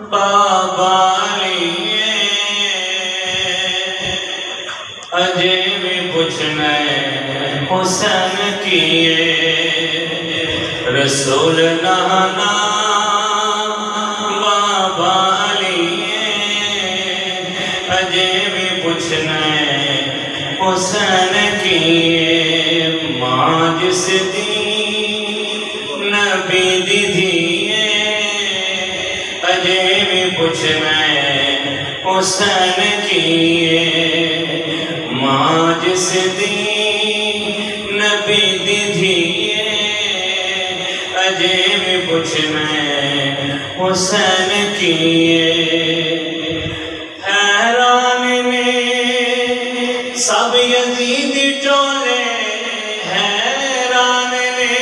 بابا علی اجے بھی پوچھنا حسین کیے رسول نانا بابا علی اجے بھی پوچھنا حسین کیے ماں جس دی نبی دی دھیے اجے بھی پوچھنا حسین کیے ماں جس دی نبی دی دھیے اجے بھی پوچھنا حسین کیے حیران نے سب یزید ٹولے حیران نے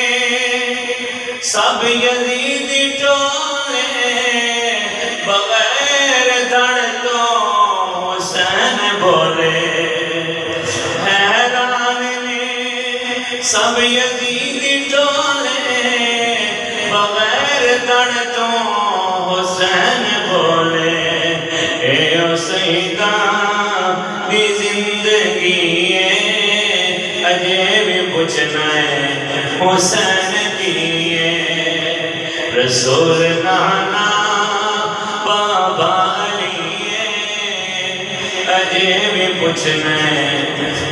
سب یزید ٹولے بغیر دھڑ تو حسین بولے حیران نے سب یزید ٹولے بغیر دھڑ تو حسین بولے اے حسینہ دی زندگی اجے بھی پوچھنا حسین کیے رسول نانا بابا علی اجے بھی پوچھنا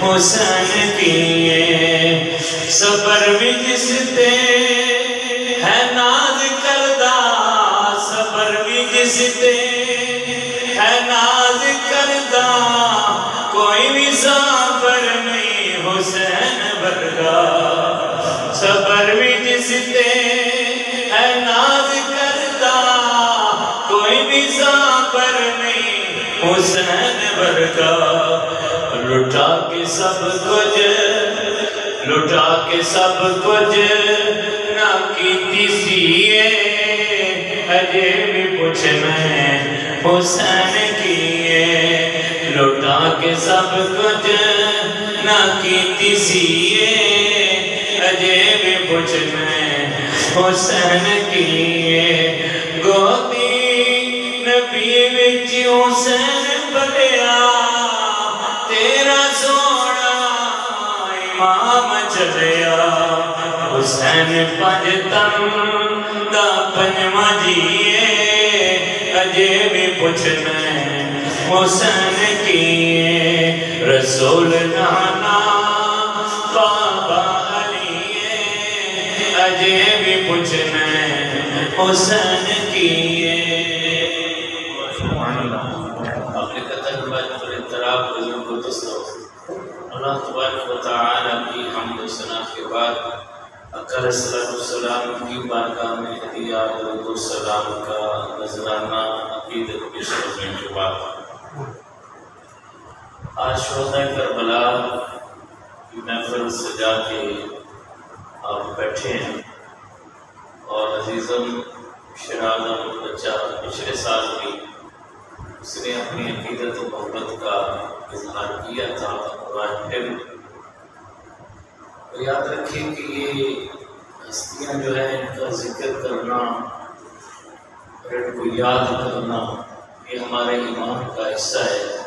حسین کیے صبر بھی جس تے ہے ناز کردہ صبر بھی جس تے ہے ناز کردہ کوئی بھی صبر نہیں حسین ورگا صبر بھی جس تے ہے ناز کردہ کوئی بھی صبر نہیں حسین ورگا لٹا کے سب کچھ لٹا کے سب کچھ نہ کیتی سیے اجے بھی پوچھنا حسین کیے لٹا کے سب کچھ نہ کیتی سیے اجے بھی پوچھنا حسین کیے گودی نبی وچ حسین بلیا تیرا سونا امام چلیا حسین پنجتن دا پنجواں جیے اجے بھی پوچھنا حسین کیے رسول نانا بابا علی اجے بھی پوچھنا حسین کیے اپنے قطر بعد پر اعتراف بزرگ کو تسلو اللہ تبارک و تعالی کی حمد و ثنا کے بعد اکر صلی السلام کی بارگاہ میں ہدیہ درود و سلام کا نذرانہ عقیدت پیش کرنے کے بعد آج شہدائے کربلا کی محفل سجا کے آپ بیٹھے ہیں اور عزیزم شرادم بچہ پچھلے سال بھی اس نے اپنی عقیدت و محبت کا اظہار کیا تھا اور پھر یاد رکھیں کہ یہ ہستیاں جو ہے ان کا ذکر کرنا اور ان کو یاد کرنا یہ ہمارے ایمان کا حصہ ہے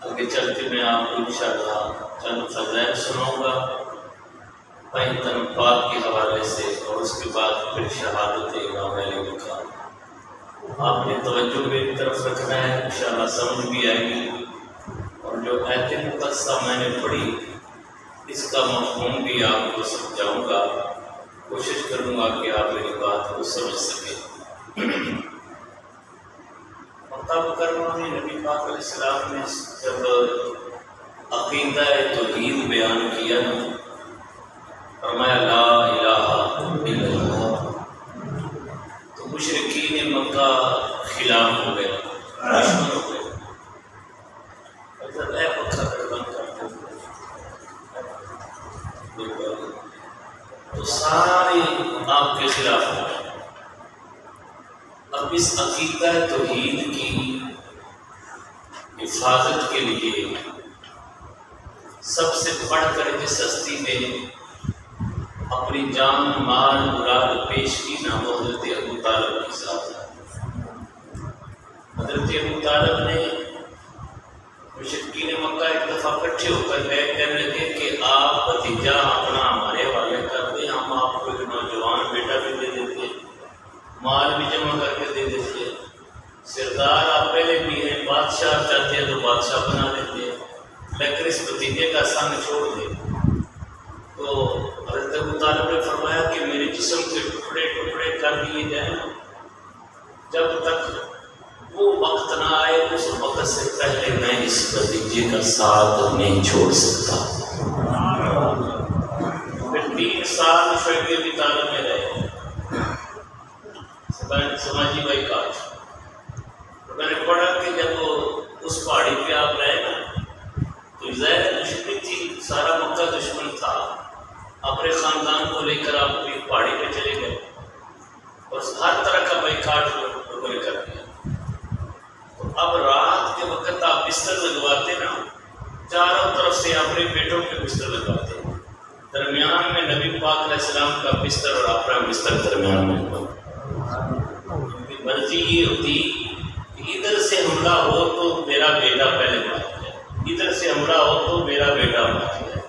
آگے چل کے میں آپ کو انشاءاللہ چند فضائل سناؤں گا پینتن پاک کے حوالے سے اور اس کے بعد پھر شہادت امام علی کا آپ نے توجہ میری طرف رکھنا ہے انشاءاللہ سمجھ بھی آئے گی اور جو آیت مقدسہ میں نے پڑھی اس کا مفہوم بھی آپ کو سمجھاؤں گا کوشش کروں گا کہ آپ میری بات کو سمجھ سکیں مکہ مکرمہ میں نبی پاک علیہ السلام نے جب عقیدہ توحید بیان کیا نا فرمایا لا الہ الا اللہ تو مشرکین مکہ خلاف ہو گئے دشمن ہو گئے اے مکہ بند کر تو سارے آپ کے خلاف ہو گئے اب اس عقیدہ توحید کی حفاظت کے لیے سب سے بڑھ کر جس ہستی میں اپنی جان مال مراد پیش کی نہ وہ حضرت ابو طالب کی ذات ہے حضرت ابو طالب نے مشرکین مکہ ایک دفعہ اکٹھے ہو کر گئے، کہنے لگے کہ آپ بھتیجا اپنا ہمارے حوالے کر دیں، ہم آپ کو ایک نوجوان بیٹا بھی دے دیتے، مال بھی جمع کر کے دے دیتے، سردار آپ پہلے بھی ہیں، بادشاہ چاہتے ہیں تو بادشاہ بنا دیتے ہیں، لیکن اس بھتیجے کا سنگ چھوڑ دے۔ تو حضرت ابو طالب نے فرمایا کہ میرے جسم کے ٹکڑے ٹکڑے کر دیے جائیں، جب تک وہ وقت نہ آئے اس وقت سے پہلے میں اس بھتیجے کا ساتھ نہیں چھوڑ سکتا۔ پھر 3 سال شعیب ابی طالب میں رہے، سماجی بھائی کاٹ۔ میں نے پڑھا کہ جب وہ اس پہاڑی پہ آپ رہے نا تو ظاہر دشمنی تھی، سارا مکہ دشمن تھا، اپنے خاندان کو لے کر آپ ایک پہاڑی پہ چلے گئے اور ہر طرح کا بائیکاٹ لوگوں نے کر دیا۔ تو اب رات کے وقت آپ بستر لگواتے نا، چاروں طرف سے اپنے بیٹوں کے بستر لگواتے، درمیان میں نبی پاک علیہ السلام کا بستر اور اپنا بستر درمیان میں ہوا۔ مرضی یہ ہوتی کہ ادھر سے حملہ ہو تو میرا بیٹا پہلے مار جائے، ادھر سے حملہ ہو تو میرا بیٹا مار جائے،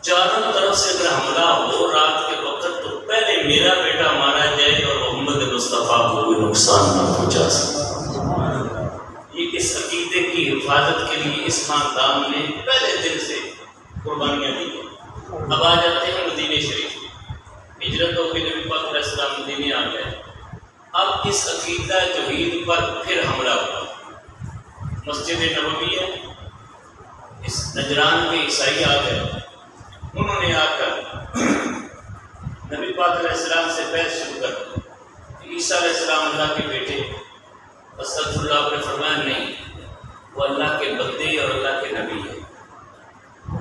چاروں طرف سے اگر حملہ ہو رات کے وقت تو پہلے میرا بیٹا مارا جائے اور محمد مصطفیٰ کو کوئی نقصان نہ پہنچا سکے۔ یہ اس عقیدے کی حفاظت کے لیے اس خاندان نے پہلے دن سے قربانیاں دی ہیں۔ اب آ جاتے ہیں مدینہ شریف، ہجرت ہو کے نبی پاک علیہ السلام مدینہ آ گئے۔ اب اس عقیدہ توحید پر پھر حملہ ہوا۔ مسجد نبوی ہے، اس نجران کے عیسائی آ گئے، انہوں نے آ کر نبی پاک علیہ السلام سے بحث شروع کر دی، عیسیٰ علیہ السلام اللہ کے بیٹے، استغفر اللہ نے فرمایا نہیں، وہ اللہ کے بندے اور اللہ کے نبی ہے۔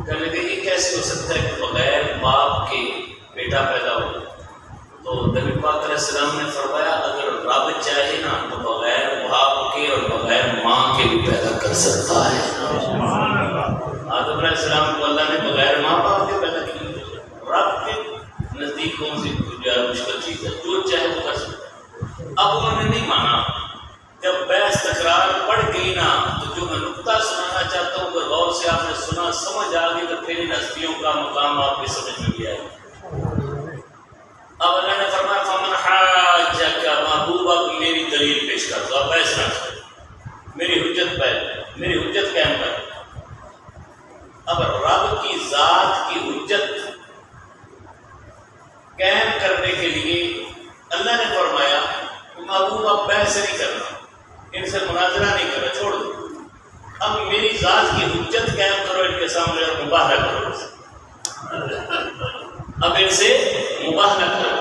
کہنے لگے یہ کیسے ہو سکتا ہے کہ بغیر باپ کے بیٹا پیدا ہو؟ تو نبی پاک علیہ السلام نے فرمایا اگر رب چاہے نا تو بغیر باپ کے اور بغیر ماں کے بھی پیدا کر سکتا ہے۔ آدم علیہ السلام کو اللہ نے بغیر ماں باپ کے پیدا کیا، رب کے نزدیک کون سی مشکل چیز ہے، جو چاہے وہ کر سکتا ہے۔ اب انہوں نے نہیں مانا، جب بحث تکرار پڑ گئی نا تو جو میں نقطہ سنانا چاہتا ہوں اگر غور سے آپ نے سنا سمجھ آ گئی تو پھر ان ہستیوں کا مقام آپ کی سمجھ میں بھی آئے۔ اب اللہ نے فرمایا فمن حاجک محبوبہ کی میری دلیل پیش کر دو، آپ بحث نہ کرو، میری حجت قائم کر۔ اب رب کی ذات کی حجت قائم کرنے کے لیے اللہ نے فرمایا کہ محبوب اب بحث نہیں کرنا، ان سے مناظرہ نہیں کرنا، چھوڑ دو، اب میری ذات کی حجت قائم کرو ان کے سامنے اور مباہلہ کرو، اب ان سے مباہلہ کرو،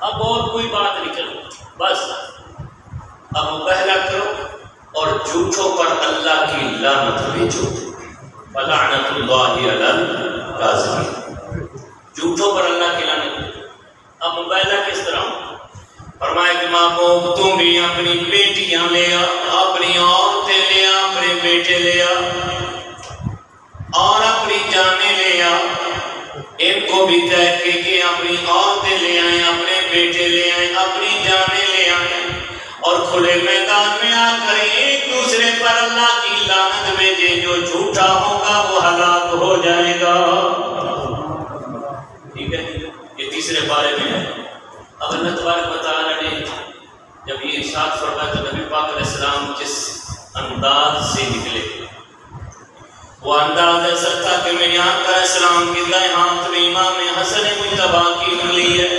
اب اور کوئی بات نہیں کرو، بس اب مباہلہ کرو اور جھوٹوں پر اللہ کی لعنت بھیجو، فلعنت اللہ علی الکاذبین، جھوٹوں پر اللہ کی لعنت بھیجو۔ اب مباہلہ کس طرح؟ فرمایا کہ ماں باپ تم بھی اپنی بیٹیاں لے آ، اپنی عورتیں لے آ، اپنے بیٹے لے آ اور اپنی جانیں لے آ، ان کو بھی کہہ کے کہ اپنی عورتیں لے آئیں، اپنے بیٹے لے آئیں، اپنی جانیں لے آئیں اور کھلے میدان میں آ کر ایک دوسرے پر اللہ کی لعنت بھیجے، جو جھوٹا ہوگا وہ ہلاک ہو جائے گا۔ ٹھیک ہے، یہ تیسرے بارے میں ہے۔ اب اللہ تبارک و تعالیٰ نے جب یہ ارشاد فرمایا تو نبی پاک علیہ السلام جس انداز سے نکلے وہ انداز ایسا تھا کہ میری آقا علیہ السلام کی دائیں ہاتھ میں امام حسن مجتبیٰ کی انگلی ہے،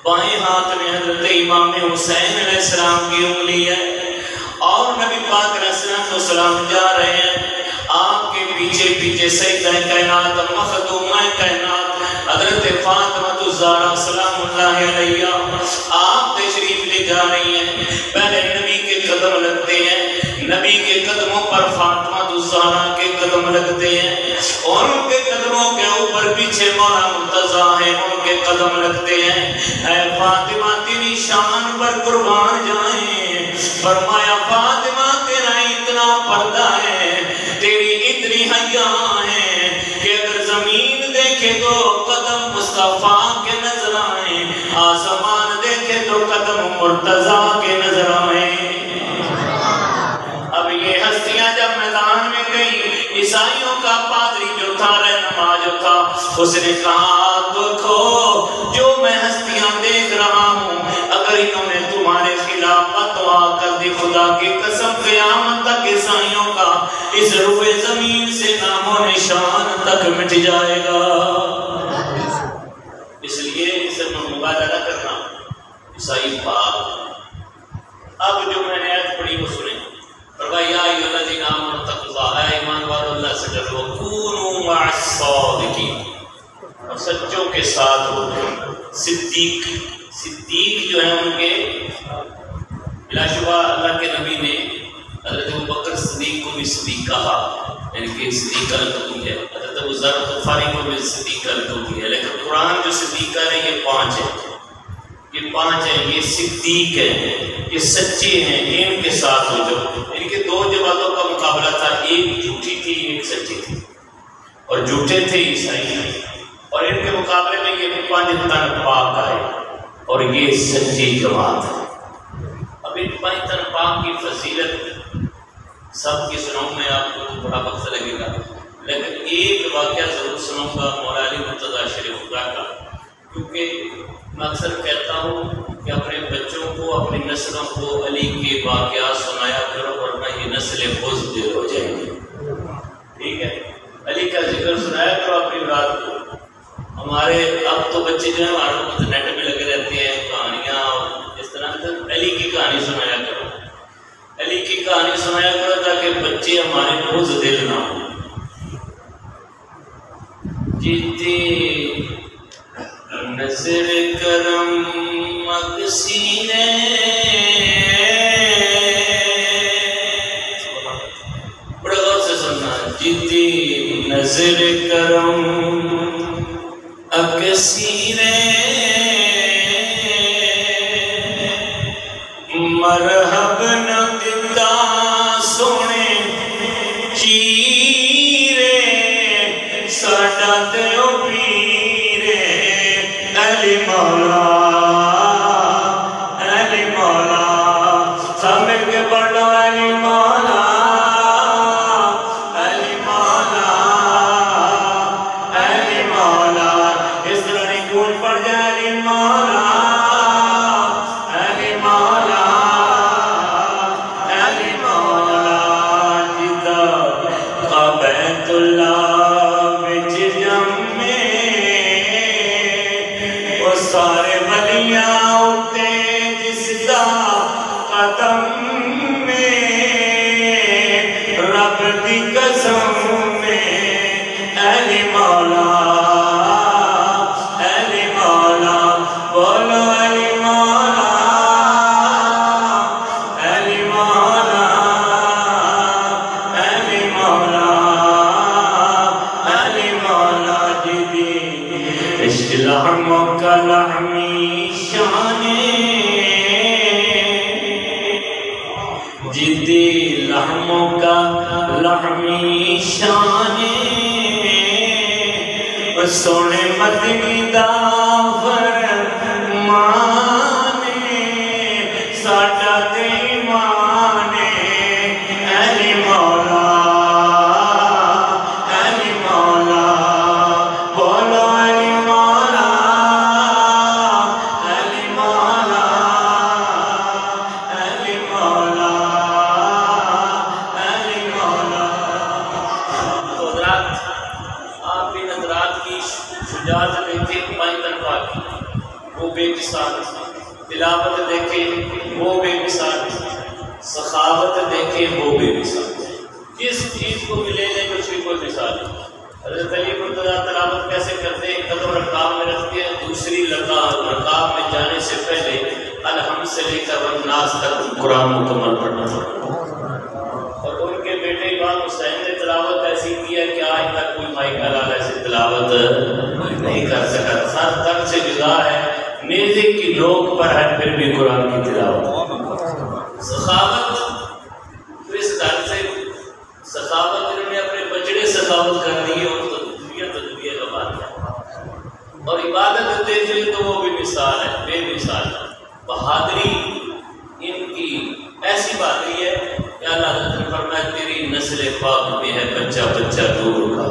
بائیں ہاتھ میں حضرت امام حسین علیہ السلام کی انگلی ہے، اور نبی پاک علیہ السلام جا رہے ہیں، آپ کے پیچھے پیچھے سیدہ کائنات مخدومہ کائنات حضرت فاطمہ الزہرا سلام اللہ علیہا آپ تشریف لے جا رہی ہیں۔ پہلے نبی کے قدم لگتے ہیں، نبی کے قدموں پر فاطمہ الزہرا کے قدم لگتے ہیں، اور ان کے قدموں کے اوپر پیچھے مولا مرتضیٰ ہے، ان کے قدم لگتے ہیں۔ اے فاطمہ تیری شان پر قربان جائیں، فرمایا فاطمہ تیرا اتنا پردہ ہے، تیری اتنی حیا ہے کہ اگر زمین دیکھے تو قدم مصطفیٰ کے نظر آئیں، آسمان دیکھے تو قدم مرتضیٰ کے نظر آئیں۔ عیسائیوں کا پادری جو تھا، رہنما جو تھا، اس نے کہا دیکھو جو میں ہستیاں دیکھ رہا ہوں، اگر انہوں نے تمہارے خلاف دعا کر دی، خدا کی قسم قیامت تک عیسائیوں کا اس روئے زمین سے نام و نشان تک مٹ جائے گا۔ اس لیے اسے مبادلہ کرنا عیسائی پاک۔ اب جو میں نے آیت پڑھی وہ سنیں، فرمایا یا ایھا الذین آمنوا اتقوا اللہ، اے ایمان والو اللہ سے ڈرو، کونوا مع الصادقین، اور سچوں کے ساتھ ہو۔ صدیق جو ہیں ان کے بلا شبہ اللہ کے نبی نے حضرت ابوبکر صدیق کو بھی صدیق کہا، یعنی کہ صدیق کا لقب بھی ہے، حضرت ابو ذر غفاری کو بھی صدیق کا لقب بھی ہے، لیکن قرآن جو صدیق ہے یہ پانچ ہیں، یہ پانچ ہیں، یہ صدیق ہیں، یہ سچے ہیں، ان کے ساتھ ہو جو، ان کے دو جماعتوں کا مقابلہ تھا، ایک جھوٹی تھی ایک سچی تھی، اور جھوٹے تھے عیسائی، اور ان کے مقابلے میں یہ پانچ تن پاک آئے اور یہ سچی جماعت ہے۔ اب ان پانچ تن پاک کی فضیلت سب کی سناؤں میں، آپ کو بڑا وقت لگے گا، لیکن ایک واقعہ ضرور سناؤں گا مولا علی مرتضیٰ شریف خدا کا، کیونکہ میں اکثر کہتا ہوں کہ اپنے بچوں کو، اپنی نسلوں کو علی کے واقعات سنایا کرو، ورنہ یہ نسلیں بزدل ہو جائیں گی، ٹھیک ہے؟ علی کا ذکر سنایا کرو اپنی اولاد کو۔ ہمارے اب تو بچے جو ہیں ہمارے نیٹ میں لگے رہتے ہیں، کہانیاں اس طرح سے، علی کی کہانی سنایا کرو، علی کی کہانی سنایا کرو تاکہ بچے ہمارے بزدل نہ ہوں۔ جتنی نظر کرم اکسینے، بڑے غور سے سننا، جتنی نظر کرم اکسینے، مرحب نہ دتا سونے چیرے، ساڈا تیو پیرے علی مولا، علی مولا، سب مل کے پڑھ لو علی مولا، علی مولا، علی مولا، اس طرح نہیں گونج پڑ جائے علی مولا، علی مولا، علی مولا، جدا بیت اللہ وچ جمے، وہ سارے ولیاں اتے جس دا قدم میں، رب دی قسم میں، علی مولا، علی مولا، بولو علی مولا، علی مولا، علی مولا، علی مولا، جدی عشق لحموں کا لحمی شانے، جدی لحموں کا لحمی شانے، سونے مدنی دا فرمانے، ساڈا تے ایمان، علی مولا، علی مولا، بولو علی مولا، علی مولا، علی مولا، علی مولا۔ تو حضرات آپ بھی نظرات کی شجاعت دیکھیں، پانچ تنخواہ کی وہ بے مثال، تلاوت دیکھیں وہ بے مثال، سخاوت دیکھیں وہ بے مثال، جس چیز کو بھی لے لیں اس کی کوئی مثال نہیں۔ حضرت علی مرتضیٰ تلاوت کیسے کرتے ہیں؟ قدم رکاب میں رکھتے ہیں، دوسری رکاب میں جانے سے پہلے الحمد سے لے کر والناس تک قرآن مکمل پڑھنا پڑتا، اور ان کے بیٹے امام حسین نے تلاوت ایسی کی ہے کہ آج تک کوئی مائی کا لال ایسی تلاوت نہیں کر سکا، سر تک سے جدا ہے، نیزے کی نوک پر ہے پھر بھی قرآن کی تلاوت۔ سخاوت اس گھر سے سخاوت انہوں نے اپنے بچڑے سخاوت کر دی ہے، اور تو دنیا کا بات ہے، اور عبادت دیکھیں تو وہ بھی مثال ہے، بے مثال ہے۔ بہادری ان کی ایسی بہادری ہے کہ اللہ تعالیٰ نے فرمایا تیری نسل پاک میں ہے بچہ بچہ نور کا،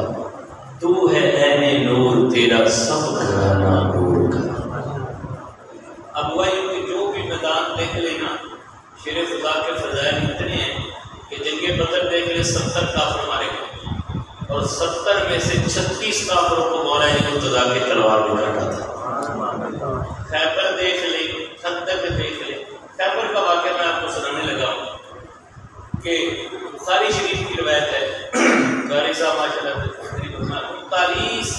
تو ہے عین نور، تیرا سب گھرانہ نور کا۔ اب وہی کہ جو بھی میدان دیکھ لینا، شیر خدا کے فضائل اتنے ہیں کہ جنگ بدر دیکھ لے 70 کافر مارے گئے، اور 70 میں سے 36 کافروں کو مولا علی مرتضیٰ کی تلوار میں کاٹا تھا۔ خیبر دیکھ لے، خندق دیکھ لے۔ خیبر کا واقعہ میں آپ کو سنانے لگا ہوں کہ بخاری شریف کی روایت ہے، قاری صاحب ماشاء اللہ 39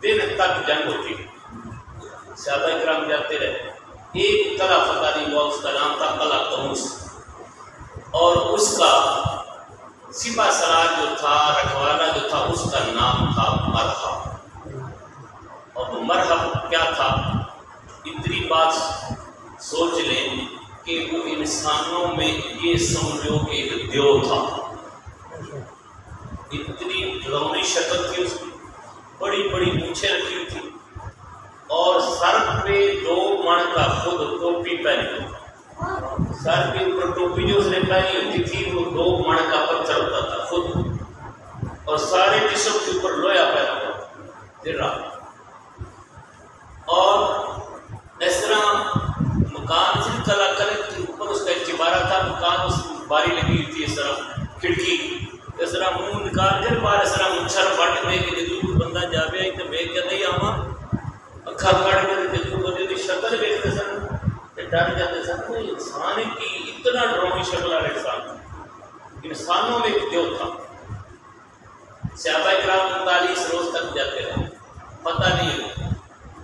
دن تک جنگ ہوتی، صحابہ کرام جاتے رہے، ایک قلعہ فتح نہیں ہوا، اس کا نام تھا قلعہ طوس، اور اس کا سپہ سالار جو تھا، رکھوالا جو تھا، اس کا نام تھا مرحب۔ اور وہ مرحب کیا تھا؟ اتنی بات سوچ لیں کہ وہ انسانوں میں یہ سمجھو کہ ایک دیو تھا، اتنی ڈراؤنی شکل تھی اس کی، بڑی بڑی مونچھیں رکھی ہوئی تھی، اور سر پہ 2 من کا خود ٹوپی پہنی، سر کے اوپر ٹوپی جو اس نے پہنی ہوتی تھی وہ 2 من کا پتھر ہوتا تھا خود، اور سارے جسم کے اوپر لوہا پہنا ہوا تھا، اور اس طرح مکان سے قلعہ کے اوپر اس کا ایک چبارہ تھا، مکان اس کی باری لگی ہوئی تھی، اس طرح کھڑکی، اس طرح منہ نکال کر باہر اس طرح مچھر پٹ دے کہ جدو کوئی بندہ جاوے تو میں کہتے ہی آواں اکھا کٹ کے جدو بندے کی شکل دیکھتے سن تو ڈر جاتے سن۔ کوئی انسان کی اتنا ڈراؤنی شکل والا انسانوں میں ایک دیو تھا۔ صحابہ کرام 39 روز تک جاتے رہے، پتہ نہیں ہے۔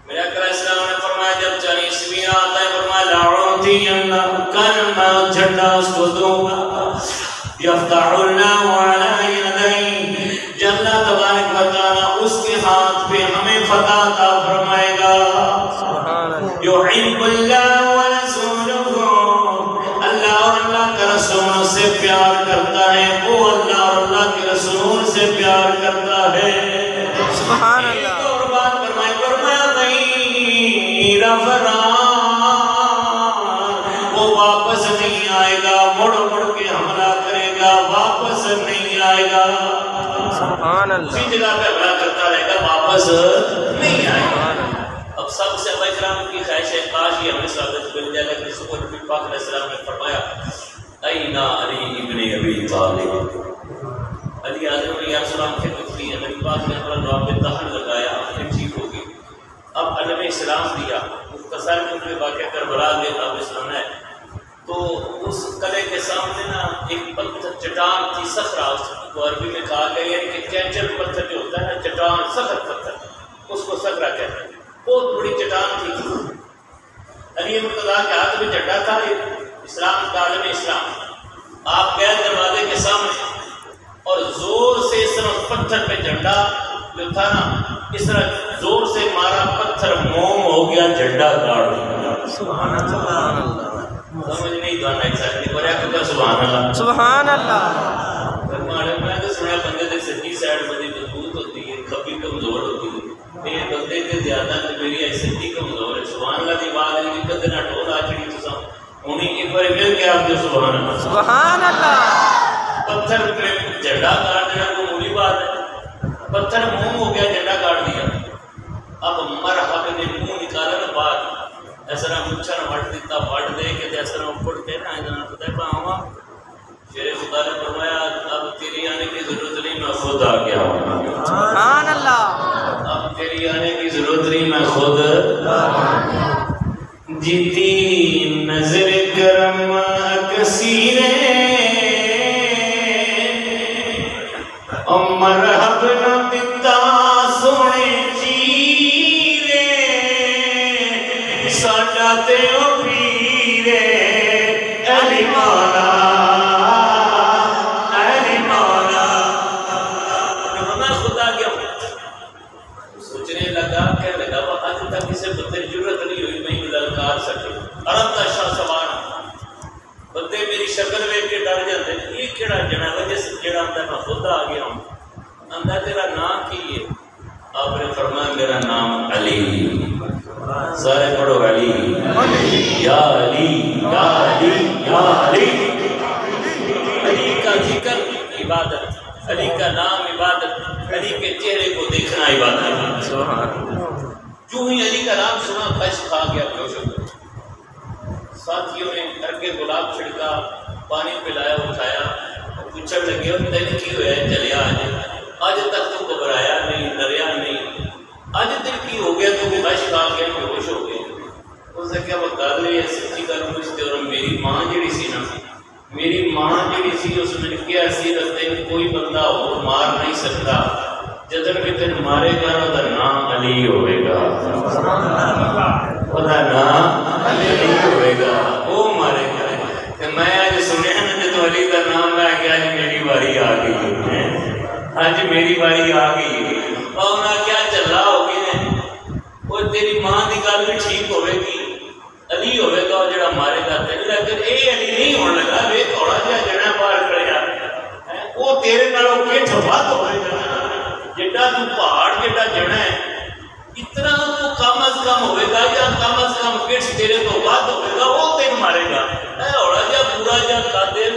میرا کرا اسلام نے فرمایا جب 40ویں آتا ہے فرمایا لعنتی اللہ کلمہ جھنڈا اس کو دوں گا، یفتح اللہ علی یدی، جل تبارک و تعالی اس کے ہاتھ پہ ہمیں فتح عطا فرمائے گا۔ یحب اللہ ورسولہ، اللہ اور اللہ کے رسول سے پیار کرتا ہے، وہ اللہ اور اللہ کے رسول سے پیار کرتا ہے۔ سبحان اللہ۔ ایک اور بات فرمایا غیر فرار، وہ واپس نہیں آئے گا، مڑ مڑ کے حملہ کرے گا، واپس نہیں آئے گا۔ سبحان اللہ۔ اسی جگہ پہ حملہ کرتا رہے گا، واپس نہیں آئے گا۔ اب سب سے اکرام کی خواہش ہے کاش یہ ہمیں ثابت مل جائے، لیکن سکون نبی پاک علیہ السلام نے فرمایا این علی ابن ابی طالب، علی اعظم علیہ السلام کے پتری ہیں، نبی پاک نے اپنا لعاب دہن لگایا، پھر ٹھیک ہو گئی۔ اب علم اسلام دیا، مختصر میں واقعہ کربلا میں اب اسلام ہے، تو اس قلعے کے سامنے نا ایک پتھر چٹان تھی، صخرہ، اس کو عربی میں کہا گیا یعنی کہ کینچر پتھر جو ہوتا ہے نا، چٹان سخت پتھر، اس کو صخرہ کہتے ہیں، بہت بڑی چٹان تھی۔ علی مرتضیٰ کے ہاتھ میں جھنڈا تھا، اسلام کا عالم اسلام، آپ گئے دروازے کے سامنے اور زور سے اس طرح پتھر پہ جھنڈا جو تھا نا اس طرح زور سے مارا، پتھر موم ہو گیا، جھنڈا گاڑ دیا۔ سبحان اللہ۔ سمجھ نہیں تو آنا ایک ساتھ نہیں پڑھا کہ سبحان اللہ سبحان اللہ۔ میں تو سنا بندے دے سچی سائڈ بڑی مضبوط ہوتی ہے، کبھی کمزور ہوتی ہے، میرے بندے کے زیادہ میری ایسی سچی کمزور ہے۔ سبحان اللہ کی بات ہے کہ کدے نہ ٹول آ چڑی تو سب انہیں ایک بار مل کے آپ جو سبحان اللہ سبحان اللہ۔ پتھر پہ جھنڈا گاڑ دینا کوئی معمولی بات ہے، پتھر منہ ہو گیا، جھنڈا گاڑ دیا۔ اب مرحبا نے منہ نکالا نا باہر، ایسا نہ مچھر ہٹ دیتا، ہٹ دے کہ ایسا نہ اپڑ کے نا ایسا خدا پاؤں، شیر خدا نے فرمایا اب تیری آنے کی ضرورت نہیں، میں خود آ گیا ہوں۔ سبحان اللہ۔ اب تیری آنے کی ضرورت نہیں، میں خود جیتی نظر کرم کثیرے مرحب نہ دیتا سونے چیرے، ساڈا تے او پیرے علی مولا علی مولا۔ میں خدا گیا سوچنے لگا کہ لگا آج تک کسی بندے ضرورت نہیں ہوئی میں للکار سکے، عرب کا شاہ سوار بندے میری شکل ویکھ کے ڈر جاتے ہیں، یہ کیڑا جنا وجہ سے جڑا آتا ہے میں خود آ گیا ہوں۔ آندا تیرا نام کی ہے؟ آپ نے فرمایا میرا نام علی۔ سارے پڑھو علی یا علی یا علی یا علی۔ عبادت، علی کا نام عبادت، علی کے چہرے کو دیکھنا عبادت۔ جو ہی علی کا نام سنا خش کھا گیا، بے ہوش۔ ساتھیوں نے کر کے گلاب چھڑکا، پانی پلایا، اٹھایا، پوچھنے لگے تین کی ہوا ہے چلیا آج تک تو گھبرایا نہیں، ڈریا نہیں، آج دل کی ہو گیا تو خش کھا گیا، بے ہوش ہو گیا۔ اس نے کیا وہ گل ہے سچی گل پوچھتے، اور میری ماں جڑی سی نا، میری ماں جڑی سی اس نے کیا سی تین کوئی بندہ وہ مار نہیں سکتا، جدن بھی تین مارے گا وہ نام علی ہوئے گا، وہ نام علی ہوئے گا، وہ مارے گا۔ میں آج سنیا نا جدو علی کا نام میں کہ آج میری باری آ گئی ہے، آج میری باری آ گئی ہے، اور انہیں کیا چلا ہوگی نے وہ تیری ماں کی گل بھی ٹھیک ہوئے گی، علی ہوئے گا جڑا مارے گا تیرے، لیکن اے علی نہیں ہونے لگا، وے تھوڑا جہا جنا باہر کھڑیا وہ تیرے نالوں کٹھ ود ہوئے گا، جڈا تو پہاڑ جڈا جنا ہے اتنا تو کم از کم ہوئے گا، یا کم از کم کٹھ تیرے تو ود ہوئے گا، وہ تین مارے گا۔ تھوڑا جہا پورا جہا قادر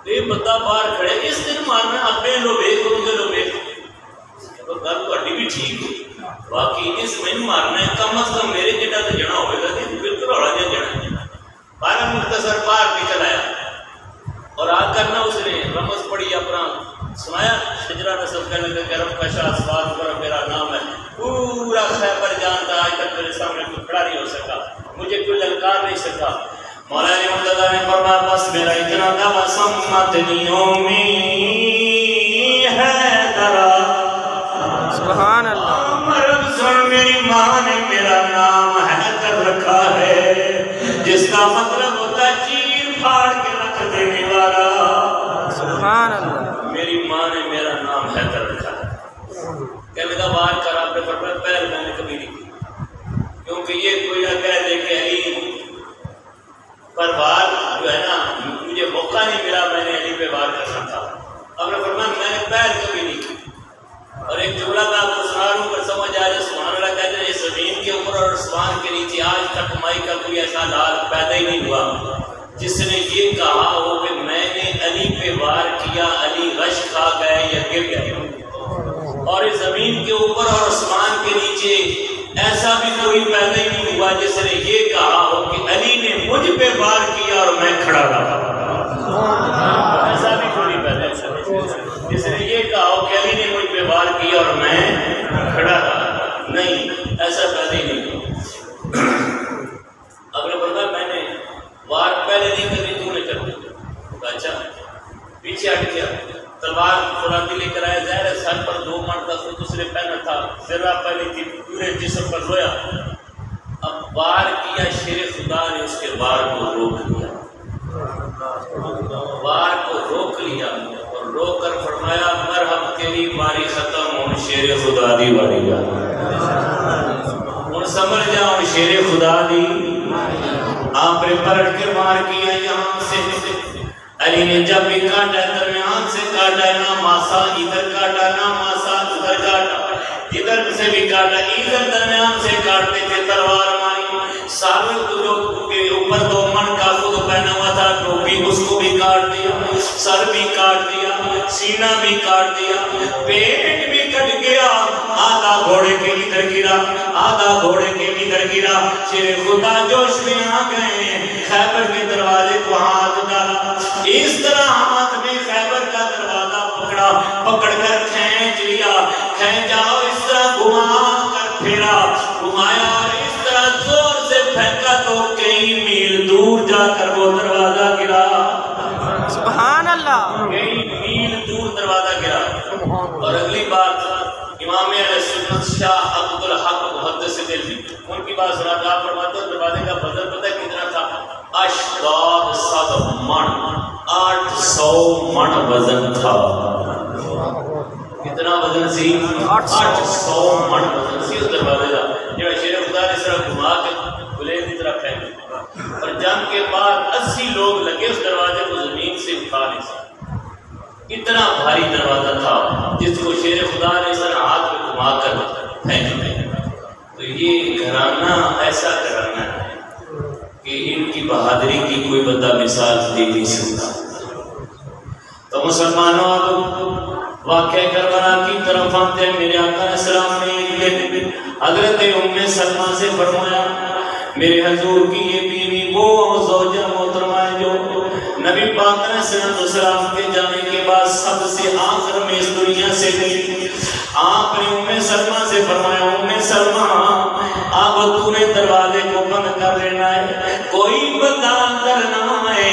یہ بندہ باہر کھڑے، اس دن مارنا اپنے لو ویک ان لو ویک، گل تھوڑی بھی ٹھیک ہوئی باقی اس میں مارنا ہے، کم از کم میرے جڈا تو جنا ہوئے گا، بالکل تھوڑا جہا جنا۔ بارہ مختصر باہر نکل آیا اور آ کر نہ اس نے رمز پڑھی، اپنا سنایا، شجرہ نصب کرنے لگا کہ رب کا شاہ سواد پر میرا نام ہے، پورا خیبر جانتا، آج تک میرے سامنے کوئی کھڑا نہیں ہو سکا، مجھے کوئی للکار نہیں سکا۔ مولا علی مرتضیٰ نے فرمایا بس میرا اتنا دعویٰ سمتنی امی حیدرہ، سبحان اللہ، مرم سن میری ماں نے میرا نام حیدر رکھا ہے، جس کا مطلب ہوتا چیر پھاڑ کے رکھ دینے والا۔ سبحان اللہ، میری ماں نے میرا نام حیدر رکھا ہے۔ کہنے کا بات کر آپ نے فرمایا پہل میں نے کبھی نہیں کی، کیونکہ یہ کوئی نہ کہہ دے کہ علی پر وار جو ہے نا مجھے موقع نہیں ملا، میں نے علی پہ وار کرنا تھا۔ آپ نے فرمایا میں نے پہل کبھی نہیں کی۔ اور ایک جملہ میں آپ کو سنا لوں پر سمجھ آ جائے، سبحان اللہ کہتے ہیں اس زمین کے اوپر اور آسمان کے نیچے آج تک مائی کا کوئی ایسا لال پیدا ہی نہیں ہوا جس نے یہ کہا ہو کہ میں نے علی پہ وار کیا، علی غش کھا گئے یا گر گئے۔ اور اس زمین کے اوپر اور آسمان کے نیچے ایسا بھی کوئی پیدا ہی نہیں ہوا جس نے یہ کہا ہو کہ علی نے مجھ پہ وار کیا اور میں کھڑا رہا۔ ایسا بھی کوئی پیدا جس نے یہ کہا ہو کہ علی نے مجھ پہ وار کیا اور میں کھڑا رہا، نہیں، ایسا پیدا ہی نہیں ہوا۔ اگر بندہ میں نے وار پہلے نہیں کرنی تو نے کر دی، اچھا پیچھے ہٹ گیا، تلوار فراتی لے کر آیا، ظاہر ہے سر پر 2 من کا خود اس نے پہنا تھا، ذرا پہلی تھی، پورے جسم پر رویا، اب وار کیا، شیر خدا نے اس کے وار کو روک لیا، وار کو روک لیا اور روک کر فرمایا مرحب تیری واری ختم، ہوں شیر خدا دی واری جا، ہوں سمجھ جا ہوں شیر خدا دی۔ آپ نے پلٹ کے وار کیا یہاں سے، علی نے جب بھی کاٹا درمیان سے کاٹا، نہ ماسا ادھر کاٹا، نہ ماسا ادھر کاٹا، ادھر سے بھی کاٹا، ادھر درمیان سے کاٹتے تھے، تلوار ماری، سر جو کے اوپر 2 من کا خود پہنا ہوا تھا ٹوپی اس کو بھی کاٹ دیا، سر بھی کاٹ دیا، سینہ بھی کاٹ دیا، پیٹ بھی کٹ گیا، آدھا گھوڑے کے ادھر گرا، آدھا گھوڑے کے ادھر گرا، شیر خدا جوش میں آ گئے، خیبر کے دروازے کو ہاتھ ڈالا، اس طرح ہاتھ میں خیبر کا دروازہ پکڑا، پکڑ کر کھینچ لیا، کھینچا اور اس طرح گھما کر پھرا، گھمایا اور اس طرح زور سے پھینکا تو کئی میل دور جا کر وہ دروازہ گرا۔ سبحان اللہ، کئی میل دور دروازہ گرا۔ اور اگلی بات امام اہل سنت شاہ عبدالحق محدث دہلوی ان کی بات سنا تھا، فرماتے ہیں دروازے کا وزن پتہ کتنا تھا؟ 800 من، 800 من وزن تھا۔ کتنا وزن سی؟ 800 من وزن سی اس دروازے کا، جو شیر خدا نے اس طرح گھما کے گلے کی طرح پھینک۔ اور جنگ کے بعد 80 لوگ لگے اس دروازے کو زمین سے اٹھا نہیں سکتے، اتنا بھاری دروازہ تھا جس کو شیر خدا نے اس طرح ہاتھ میں گھما کر پھینک دیا۔ تو یہ گھرانہ ایسا گھرانہ ہے کہ ان کی بہادری کی کوئی بندہ مثال دے نہیں سکتا۔ تو مسلمانوں واقعہ کربلا کی طرف آتے ہیں. میرے آقا علیہ السلام نے ایک دن حضرت ام سلمہ سے فرمایا میرے حضور کی یہ بیوی وہ زوجہ محترمہ ہے جو نبی پاک علیہ السلام کے جانے کے بعد سب سے آخر میں اس دنیا سے گئی. آپ نے ام سلمہ سے فرمایا ام سلمہ اب تو نے دروازے کو بند کر لینا ہے, کوئی بندہ اندر نہ آئے.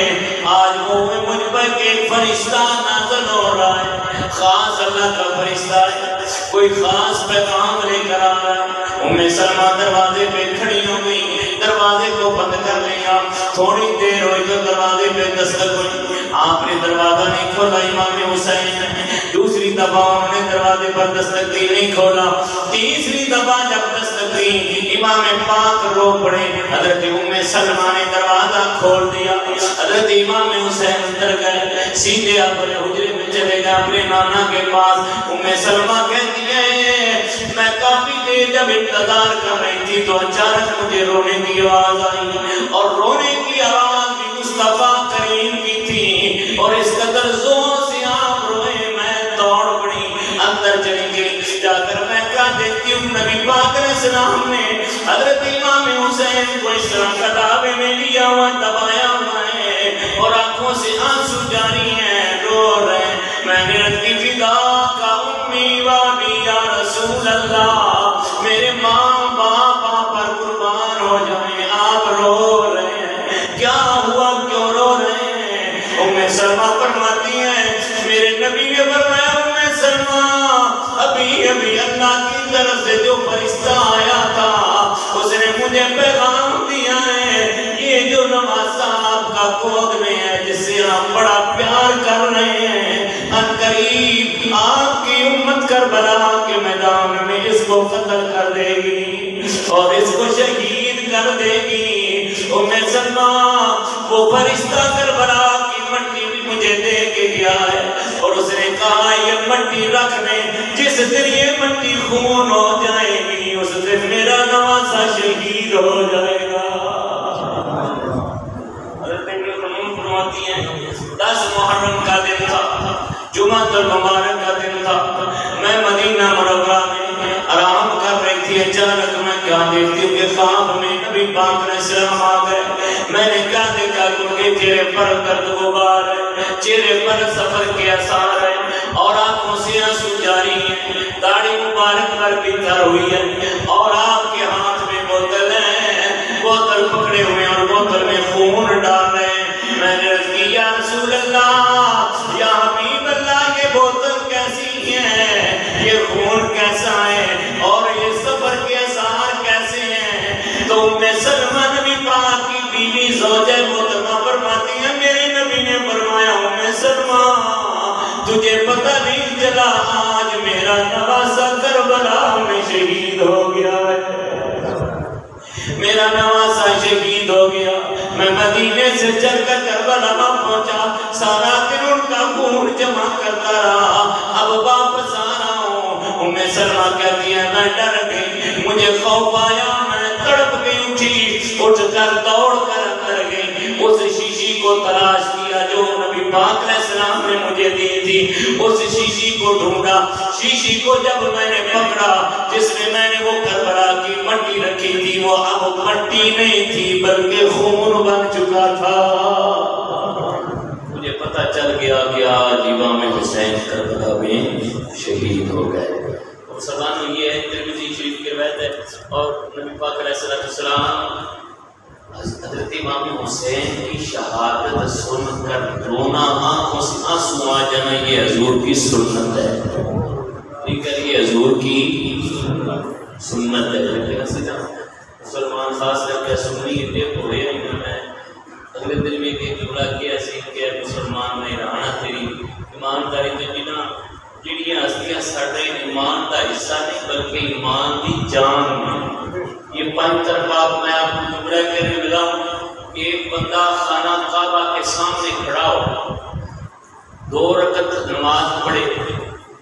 آج وہ مجھ پر ایک فرشتہ نازل ہو رہا ہے, خاص اللہ کا فرشتہ ہے, کوئی خاص پیغام لے کر آ رہا ہے. ام سلمہ دروازے پہ کھڑی ہو گئی, دروازے کو بند کر لیا. تھوڑی دیر ہوئی تو دروازے پہ دستک ہوئی, آپ نے دروازہ نہیں کھولا. امام حسین دوسری دفعہ انہوں نے دروازے پر دستک دی, نہیں کھولا. تیسری دفعہ جب دستک دی امام پاک رو پڑے. حضرت ام سلمہ نے دروازہ کھول دیا. حضرت امام حسین اندر گئے, سیدھے اپنے حجرے میں چلے گئے اپنے نانا کے پاس. ام سلمہ کہتی ہے میں کافی دیر جب انتظار کر رہی تھی تو اچانک مجھے رونے کی آواز آئی, اور رونے کی آواز بھی مصطفیٰ کریم کی تھی, اور اس قدر زور سے آپ روئے میں دوڑ پڑی, اندر چلی گئی. جا کر میں کیا دیکھتی ہوں نبی پاک علیہ السلام نے حضرت امام حسین کو اس طرح کتابے میں لیا ہوا دبایا ہوا ہے, اور آنکھوں سے آنسو جاری ہیں, رو رہے ہیں. میں نے رد کی فدا کا امی وابی یا رسول اللہ, میرے ماں باپ آپ پر قربان ہو جائیں, آپ رو رہے ہیں, کیا ہوا کیوں رو رہے ہیں؟ ام سلمہ فرماتی ہیں میرے نبی نے فرمایا ام سلمہ ابھی اللہ کی طرف سے جو فرشتہ آیا تھا اس نے مجھے پیغام دیا ہے, یہ جو نواز صاحب کا گود میں ہے جس سے آپ بڑا پیار کر رہے ہیں, ان قریب آپ کی امت کربلا کے میدان میں اس کو قتل کر دے گی اور اس کو شہید کر دے گی. ام سلمہ وہ فرشتہ کربلا کی مٹی بھی مجھے دے کے گیا ہے, اور اس نے کہا یہ مٹی رکھ لیں, جس دن یہ مٹی خون ہو جائے گی اس دن میرا نواسا شہید ہو جائے گا. حضرت فرماتی ہیں 10 محرم کا دن تھا, جمعہ المبارک کا دن تھا, میں مدینہ منورہ میں آرام کر رہی تھی. اچانک میں کیا دیکھتی ہوں کہ خواب میں نبی پاک علیہ السلام آ گئے. میں نے کیا دیکھا کہ ان کے چہرے پر درد غبار ہے, چہرے پر سفر کے آثار ہے, اور آنکھوں سے آنسو جاری ہیں, داڑھی مبارک پر بھی تر ہوئی ہے, اور آپ کے ہاتھ میں بوتل ہے, بوتل پکڑے ہوئے اور بوتل میں خون ڈال رہے ہیں. میں نے عرض کی یا رسول اللہ, یا حبیب اللہ, یہ بوتل کیسی ہے, یہ خون کیسا ہے, اور یہ سفر کے اثار کیسے ہیں؟ تو ام سلمہ نبی پاک کی بیوی زوجہ محترمہ فرماتی ہے میرے نبی نے فرمایا ام سلمہ تجھے پتہ نہیں چلا آج میرا نواسا کربلا میں شہید ہو گیا ہے, میرا نواسا شہید ہو گیا. میں مدینے سے چل کر کربلا پہنچا, سارا دن ان کا خون جمع کرتا رہا, اب واپس آ رہا ہوں. ام سلمہ کہتی ہے میں ڈر گئی, مجھے خوف آیا, میں تڑپ گئی, اٹھی, اٹھ کر دوڑ کر اندر گئی, اس شیشی کو تلاش کیا جو نبی پاک علیہ السلام نے مجھے دی تھی, اس شیشی کو ڈھونڈا. شیشی کو جب میں نے پکڑا جس میں نے وہ کربلا کی مٹی رکھی تھی وہ اب مٹی نہیں تھی بلکہ خون بن چکا تھا. مجھے پتہ چل گیا کہ آج امام حسین کربلا میں شہید ہو گئے. اور سبحان یہ ہے ترمذی شریف کی روایت ہے, اور نبی پاک علیہ السلام حضرت امام حسین کی شہادت سن کر رونا, آنکھوں سے آنسو آ جانا, یہ حضور کی سنت ہے. ٹھیک ہے, یہ حضور کی سنت ہے. لیکن مسلمان خاص کر کے سنی دیکھ ہوئے ہیں, میں اگلے دن میں ایک جملہ کیا سیکھ کے مسلمان نہیں رہنا تیری ایمانداری کے بنا جڑیاں ہستیاں ساڈے ایمان کا حصہ نہیں بلکہ ایمان کی جان میں. یہ 5 طرفات میں آپ کو جملہ کہنے لگا ہوں کہ ایک بندہ خانہ کعبہ کے سامنے کھڑا ہو, 2 رکعت نماز پڑھے,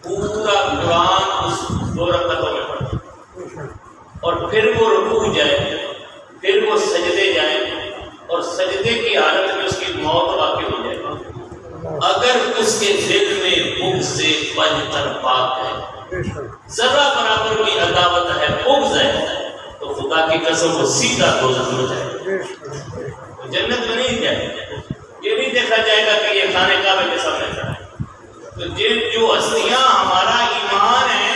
پورا قرآن اس 2 رکعتوں میں پڑھے, اور پھر وہ رکوع جائے, پھر وہ سجدے جائے, اور سجدے کی حالت میں اس کی موت واقع ہو جائے. اگر اس کے دل میں بغض سے پنجتن پاک ہے، ذرہ برابر بھی عداوت ہے، بغض ہے، تو خدا کی قسم وہ سیدھا دوزخ میں جائے گا، جنت میں نہیں جائے گا۔ یہ نہیں دیکھا جائے گا کہ یہ خانے کعبے کے سامنے کھڑا ہے۔ تو جو ہستیاں ہمارا ایمان ہے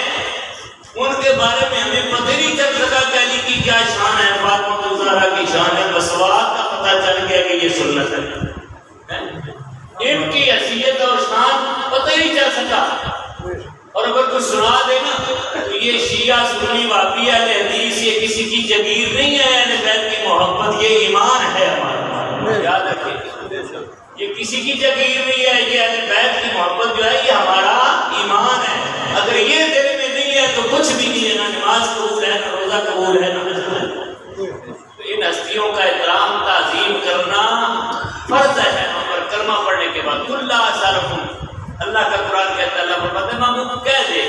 ان کے بارے میں ہمیں پتہ نہیں چل سکا کہ علی کی کیا شان ہے، فاطمہ الزہرا کی شان ہے، مسواک کا پتہ چل گیا کہ یہ سنت ہے، ان کی حیثیت اور شان پتہ ہی نہیں چل سکا۔ اور اگر کوئی سنا دے نا تو یہ شیعہ سنی وہابی اہل حدیث یہ کسی کی جگیر نہیں ہے، اہل بیت کی محبت یہ ایمان ہے ہمارا، یاد رکھیں یہ کسی کی جگیر نہیں ہے، یہ اہل بیت کی محبت جو ہے یہ ہمارا ایمان ہے۔ اگر یہ دل میں نہیں ہے تو کچھ بھی نہیں ہے، نہ نماز قبول ہے، نہ روزہ قبول ہے، نہ حج ہے۔ تو ان ہستیوں کا احترام تعظیم کرنا فرض ہے ہم پر کلمہ پڑھنے کے بعد۔ کُلّا سَلَفُمْ، اللہ کا قرآن کہتا ہے، اللہ فرماتا ہے محمود کہہ دے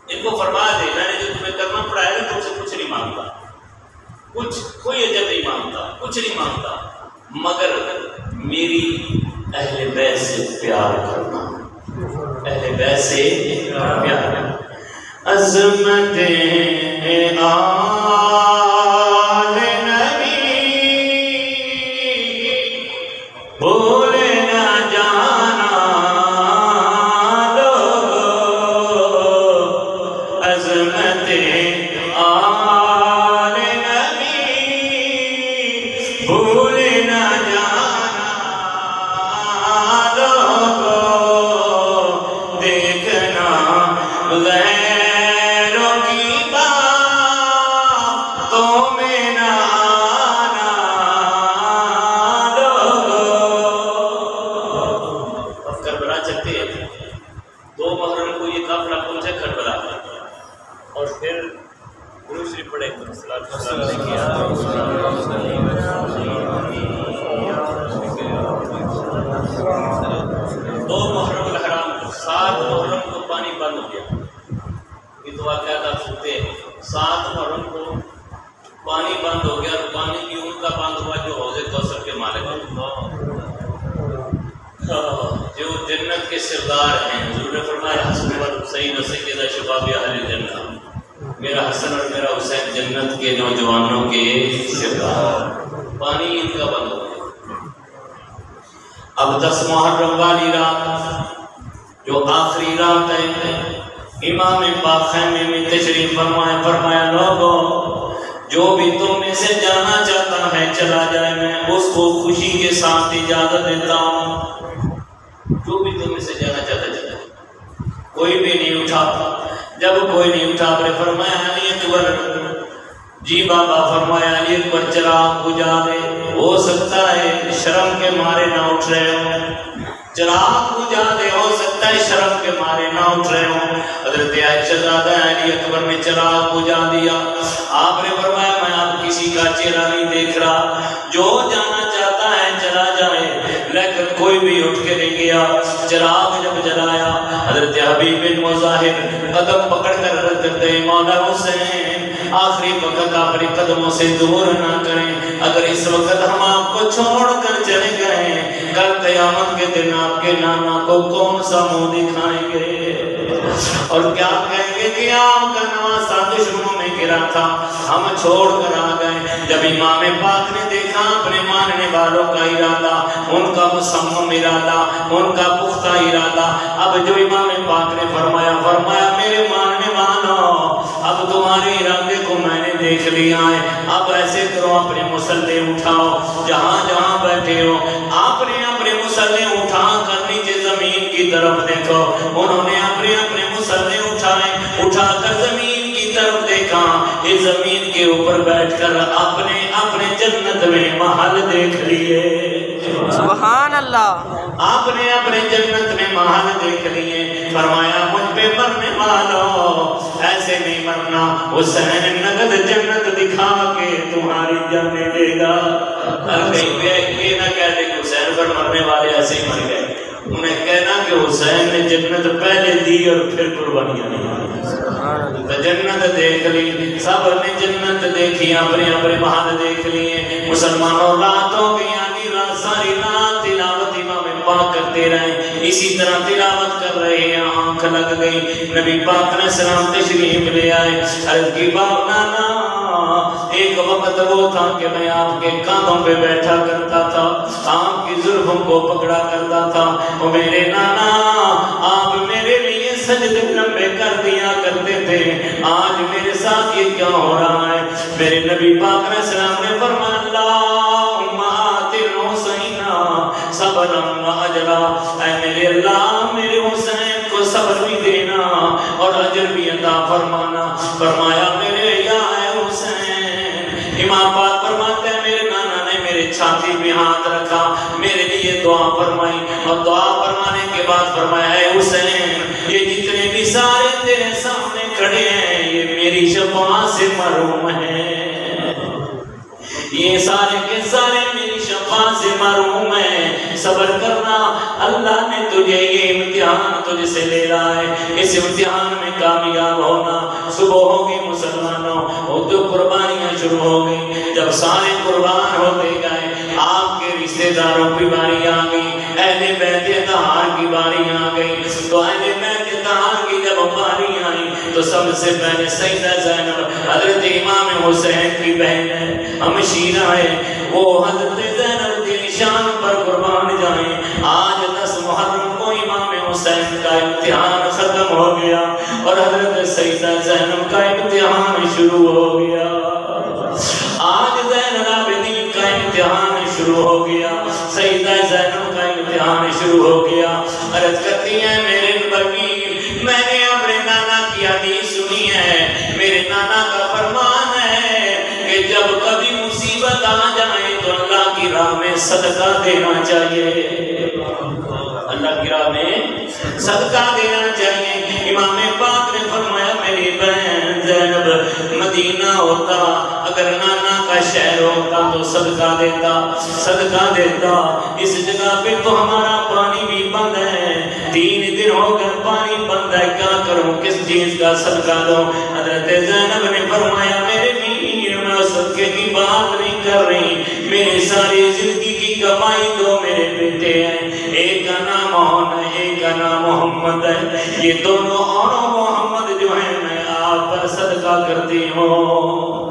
ان کو فرما دے میں نے جو تمہیں کلمہ پڑھایا ہے تم سے کچھ نہیں مانگتا، کچھ کوئی اجر نہیں مانگتا، کچھ نہیں مانگتا، مگر میری اہل بیت سے پیار کرنا، اہل بیت سے پیار کرنا۔ عظمت آل نبی بھول نہ جانا لوگو، عظمت آل نبی بھول نہ جانا لوگو، دیکھنا غیروں کی باتوں میں نہ آنا لوگو۔ اب کربلا چلتے ہیں، 2 محرم کو یہ قافلہ پہنچا کربلا اور پھر درود شریف پڑھے، صلاۃ والسلام نے کیا۔ 2 محرم الحرام، 7 محرم کو پانی بند ہو گیا۔ یہ دعا کیا تھا سنتے ہیں، 7 محرم کو پانی بند ہو گیا، اور پانی بھی ان کا بند ہوا جو حوض کوثر کے مالک ہیں، جو جنت کے سردار ہیں۔ حضور نے فرمایا حسن والحسین سیدہ شباب اہل جنت، میرا حسن اور میرا حسین جنت کے نوجوانوں کے سردار، پانی ان کا بند ہو گیا۔ اب 10 محرم والی رات جو آخری رات ہے، امام پاک خیمے میں تشریف فرمایا لوگوں جو بھی تم میں سے جانا چاہتا ہے چلا جائے، میں اس کو خوشی کے ساتھ اجازت دیتا ہوں۔ جو بھی تم میں سے جانا چاہتا ہے چلا جائے، کوئی بھی نہیں اٹھا۔ جب کوئی نہیں اٹھا آپ نے فرمایا علی اکبر، جی بابا، فرمایا علی اکبر چراغ بجھا دے، ہو سکتا ہے شرم کے مارے نہ اٹھ رہے ہو، چراغ بجھا دے، ہو سکتا ہے شرم کے مارے نہ اٹھ رہے ہو۔ حضرت عائشہ زادہ علی اکبر نے چراغ بجھا دیا، آپ نے فرمایا میں اب کسی کا چہرہ نہیں دیکھ رہا، جو جانا چاہتا ہے چلا جائے، لیکن کوئی بھی اٹھ کے نہیں گیا۔ چراغ جب جلایا، حضرت حبیب بن مظاہر قدم پکڑ کر عرض کرتے ہیں مولا حسین آخری وقت اپنے قدموں سے دور نہ کریں، اگر اس وقت ہم آپ کو چھوڑ کر چلے گئے، کل قیامت کے دن آپ کے نانا کو کون سا منہ دکھائیں گے اور کیا کہیں گے کہ آپ کا نواسا دشمنوں میں گرا تھا، ہم چھوڑ کر آ گئے۔ جب امام پاک نے دیکھا اپنے ماننے والوں کا ارادہ، ان کا مصمم ارادہ، ان کا پختہ ارادہ، اب جو امام پاک نے فرمایا میرے ماننے والوں اب تمہارے ارادے کو میں نے دیکھ لیا ہے، اب ایسے کرو اپنے مسلح اٹھاؤ، جہاں جہاں بیٹھے ہو آپ نے اپنے مسلح اٹھا کر نیچے زمین کی طرف دیکھو۔ انہوں نے اپنے مسلح اٹھائے، اٹھا کر زمین کی طرف دیکھا، اس زمین کے اوپر بیٹھ کر اپنے جنت میں محل دیکھ لیے۔ سبحان اللہ۔ آپ نے اپنے جنت میں محل دیکھ لیے، فرمایا مجھ پہ مرنے والوں ایسے نہیں مرنا، حسین نقد جنت دکھا کے تمہاری جانے دے گا۔ کہیں پہ یہ نہ کہہ دے کہ حسین پر مرنے والے ایسے ہی مر گئے، انہیں کہنا کہ حسین نے جنت پہلے دی اور پھر قربانیاں نہیں۔ جنت دیکھ لی، سب نے جنت دیکھی، اپنے محل دیکھ لیے۔ مسلمانوں راتوں کی یعنی ساری رات تلاوت امام پاک کرتے رہے، اسی طرح تلاوت کر رہے ہیں، آنکھ لگ گئی، نبی پاک علیہ السلام تشریف لے آئے، عرض کی باپ نانا ایک وقت وہ تھا کہ میں آپ کے کاندھوں پہ بیٹھا کرتا تھا، آپ کی زلفوں کو پکڑا کرتا تھا، وہ میرے نانا آپ میرے لیے سجدے لمبے کر دیا کرتے تھے، آج میرے ساتھ یہ کیا ہو رہا ہے؟ میرے نبی پاک علیہ السلام نے فرمایا اللہم آتِ الحسین صبرا و اجرا، اے میرے اللہ میرے حسین کو صبر بھی دینا اور اجر بھی عطا فرمانا۔ فرمایا میرے یا حسین، امام پاک فرماتے ہیں میرے نانا نے میرے چھاتی پہ ہاتھ رکھا، میرے لیے دعا فرمائی، اور دعا فرمانے کے بعد فرمایا اے حسین یہ جتنے بھی سارے تیرے سامنے کھڑے ہیں یہ میری شفاعت سے محروم ہیں، یہ سارے کے سارے میری شفاعت سے محروم ہیں، صبر کرنا، اللہ نے تجھے یہ امتحان تجھ سے لے رہا ہے، اس امتحان میں کامیاب ہونا۔ صبح ہوگی مسلمانوں، اور جو قربانیاں شروع ہو گئی، جب سارے قربان ہوتے گئے آپ کے رشتہ داروں کی باری آ گئی، اہل بیت طہار کی باری آ گئی، تو اہل بیت طہار کی جب باری آئی تو سب سے پہلے سیدہ زینب حضرت امام حسین کی بہن ہے، ہمشیرہ ہے، وہ حضرت زینب کی نشان پر قربان جائیں۔ آج 10 محرم کو امام حسین کا امتحان ختم ہو گیا اور حضرت سیدہ زینب کا امتحان شروع ہو گیا، آج زین العابدین کا امتحان شروع ہو گیا، سیدہ زینب کا امتحان شروع ہو گیا۔ عرض کرتی ہیں میرے نبی میں نے اپنے نانا کی حدیث سنی ہے، میرے نانا کا فرمان ہے کہ جب کبھی مصیبت آ جائے تو اللہ کی راہ میں صدقہ دینا چاہیے، اللہ کی راہ میں صدقہ دینا چاہیے۔ امام پاک نے فرمایا میری بہن زینب مدینہ ہوتا، اگر نانا کا شہر ہوتا تو صدقہ دیتا، صدقہ دیتا، اس جگہ پہ تو ہمارا پانی بھی بند ہے، 3 دن ہو گئے پانی بند ہے، کیا کروں کس چیز کا صدقہ دوں؟ حضرت زینب نے فرمایا میرے میر میں صدقے کی بات نہیں کر رہی، میری ساری زندگی کی کمائی 2 میرے بیٹے ہیں، ایک کا نام عون ہے ایک کا نام محمد ہے، یہ دونوں عون و محمد جو ہیں میں آپ پر صدقہ کرتی ہوں،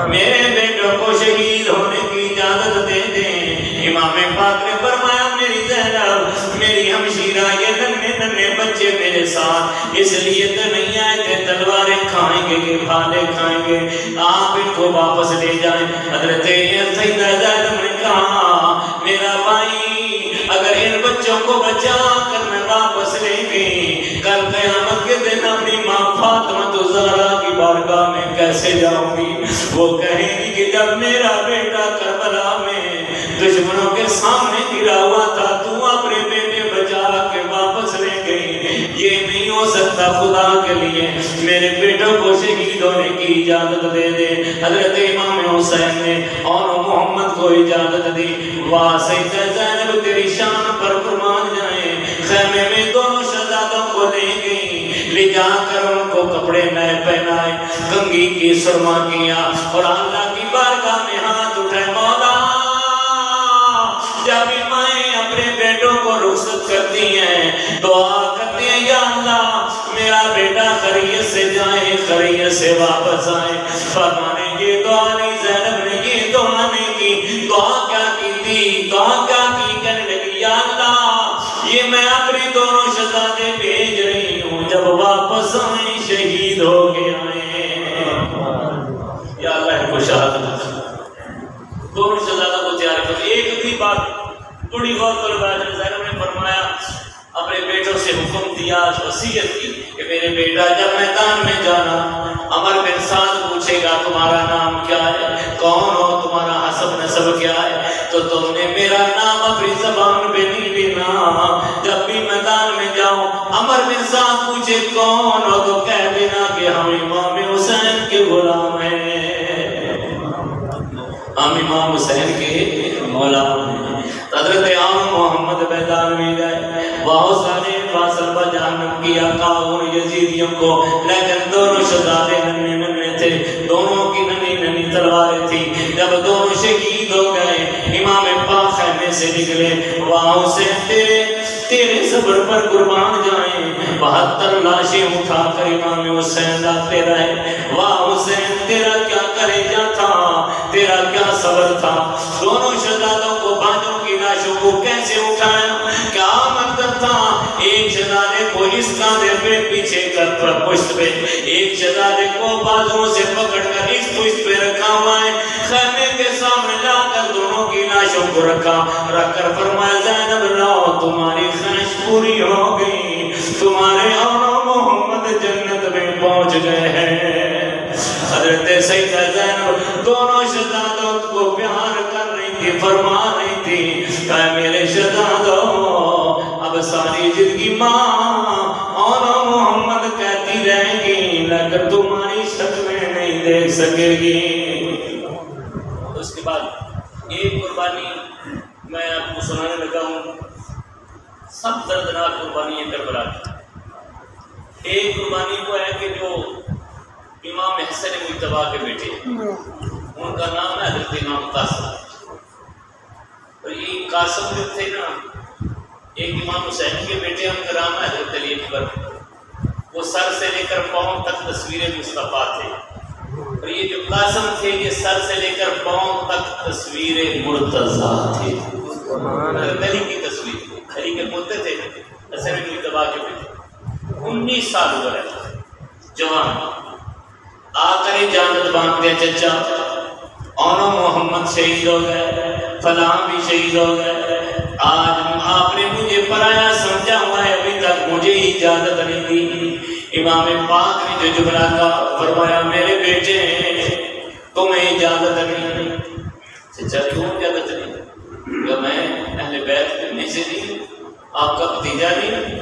میرے بیٹوں کو شہید ہونے کی اجازت دے دیں۔ امام پاک نے فرمایا میری زینب میری ہمشیرہ یہ ننھے بچے میرے ساتھ اس لیے تو نہیں آئے تھے تلواریں کھائیں گے کہ بھالے کھائیں گے، آپ ان کو واپس لے جائیں۔ حضرت سیدہ زینب نے کہا میرا بھائی اگر ان بچوں کو بچا کر میں واپس لے گئی، کل قیامت کے دن اپنی ماں فاطمہ زہرا کی بارگاہ میں کیسے جاؤں گی؟ وہ کہیں گی کہ جب میرا بیٹا کربلا میں دشمنوں کے سامنے گرا ہوا تھا تو اپنے بیٹے بچا کے واپس لے گئی، یہ نہیں ہو سکتا، خدا کے لیے میرے بیٹوں کو شہید ہونے کی اجازت دے دے۔ حضرت امام حسین نے اور محمد کو اجازت دی، واہ سیدہ زینب تیری شان پر قربان جائیں، خیمے میں دونوں شہزادوں کو لے گئی، لے جا کر ان کو کپڑے نئے پہنائے، کنگھی کی سرما کیا اور اللہ کی بارگاہ میں ہاتھ اٹھائے، مولا جب مائیں اپنے بیٹوں کو رخصت کرتی ہیں دعا کرتی ہیں یا اللہ میرا بیٹا خیریت سے جائے خیریت سے واپس آئے، فرمانے یہ دعا نہیں زینب نے یہ دعا نہیں کی، دعا کیا کی تھی؟ دعا کیا کی؟ کہنے لگی یا اللہ یہ میں اپنے دونوں شہزادے بھیج رہی ہوں، جب واپس آئیں شہید ہو کے آئیں، یا اللہ کو شہادت دونوں شہزادہ کو تیار کر۔ ایک بھی بات بڑی غور طلب ہے، زینب نے فرمایا اپنے بیٹوں سے حکم دیا، وصیت کی کہ میرے بیٹا جب میدان میں جانا عمر بن سعد پوچھے گا تمہارا نام کیا ہے، کون ہو، تمہارا حسب نسب کیا ہے، تو تم نے میرا نام اپنی زبان پہ نہیں لینا، جب بھی میدان میں جاؤ عمر بن سعد پوچھے کون ہو تو کہہ دینا کہ ہم امام حسین کے غلام ہیں، ہم امام حسین کے مولا ہیں۔ حضرت عام محمد میدان میں گئے، بہت سارے فاصل بجانب کیا قاون یزیدیوں کو، لیکن دونوں شہزادے ننھے ننھے تھے، دونوں کی ننھی ننھی تلواریں تھی، جب دونوں شہید ہو گئے امام پاک خیمے سے نکلے، واہ حسین تیرے صبر پر قربان جائیں، 72 لاشیں اٹھا کر امام حسین لاتے رہے۔ واہ حسین تیرا کیا کلیجہ تھا، تیرا کیا صبر تھا، دونوں شہزادوں کو بانجوں کی لاشوں کو کیسے اٹھایا، کیا مقدر تھا۔ ایک شہزادے کو اس کاندھے پہ پیچھے کر پشت پہ، ایک شہزادے کو بازوں سے پکڑ کر اس پشت پہ رکھا ہوا ہے، خیمے کے سامنے لا کر دونوں کی لاشوں کو رکھا، رکھ کر فرمایا زینب لاؤ تمہاری خواہش پوری ہو گئی، تمہارے آنا محمد جنت میں پہنچ گئے ہیں۔ حضرت سیدہ زینب دونوں شہزادوں کو پیار کر رہی تھی، فرما رہی تھی کہ میرے شہزادوں اب ساری زندگی ماں آنا محمد کہتی رہیں گی لیکن تمہاری شکلیں نہیں دیکھ سکے گی۔ اس کے بعد ایک قربانی میں آپ کو سنانے لگا ہوں، سب دردناک قربانی ہے کربلا کی۔ ایک قربانی وہ ہے کہ جو امام حسن مجتبیٰ کے بیٹے، ان کا نام ہے حضرت امام قاسم، اور یہ قاسم جو تھے نا، ایک امام حسین کے بیٹے، ان کا نام ہے حضرت علی اکبر، وہ سر سے لے کر پاؤں تک تصویر مصطفیٰ تھے، اور یہ جو قاسم تھے یہ سر سے لے کر پاؤں تک تصویر مرتضیٰ تھے، حضرت علی کی تصویر تھی، علی کے پوتے تھے حسن مجتبیٰ کے بیٹے۔ 19 سال عمر ہے، جوان، آ کر اجازت مانگتے چچا آنا محمد شہید ہو گئے، فلاں بھی شہید ہو گئے، آج آپ نے مجھے پرایا سمجھا ہوا ہے، ابھی تک مجھے اجازت نہیں دی۔ امام پاک نے جو جملہ کہا، فرمایا میرے بیٹے تمہیں اجازت نہیں۔ چچا کیوں اجازت نہیں؟ کہ میں اہل بیت میں سے نہیں، آپ کا بھتیجا نہیں،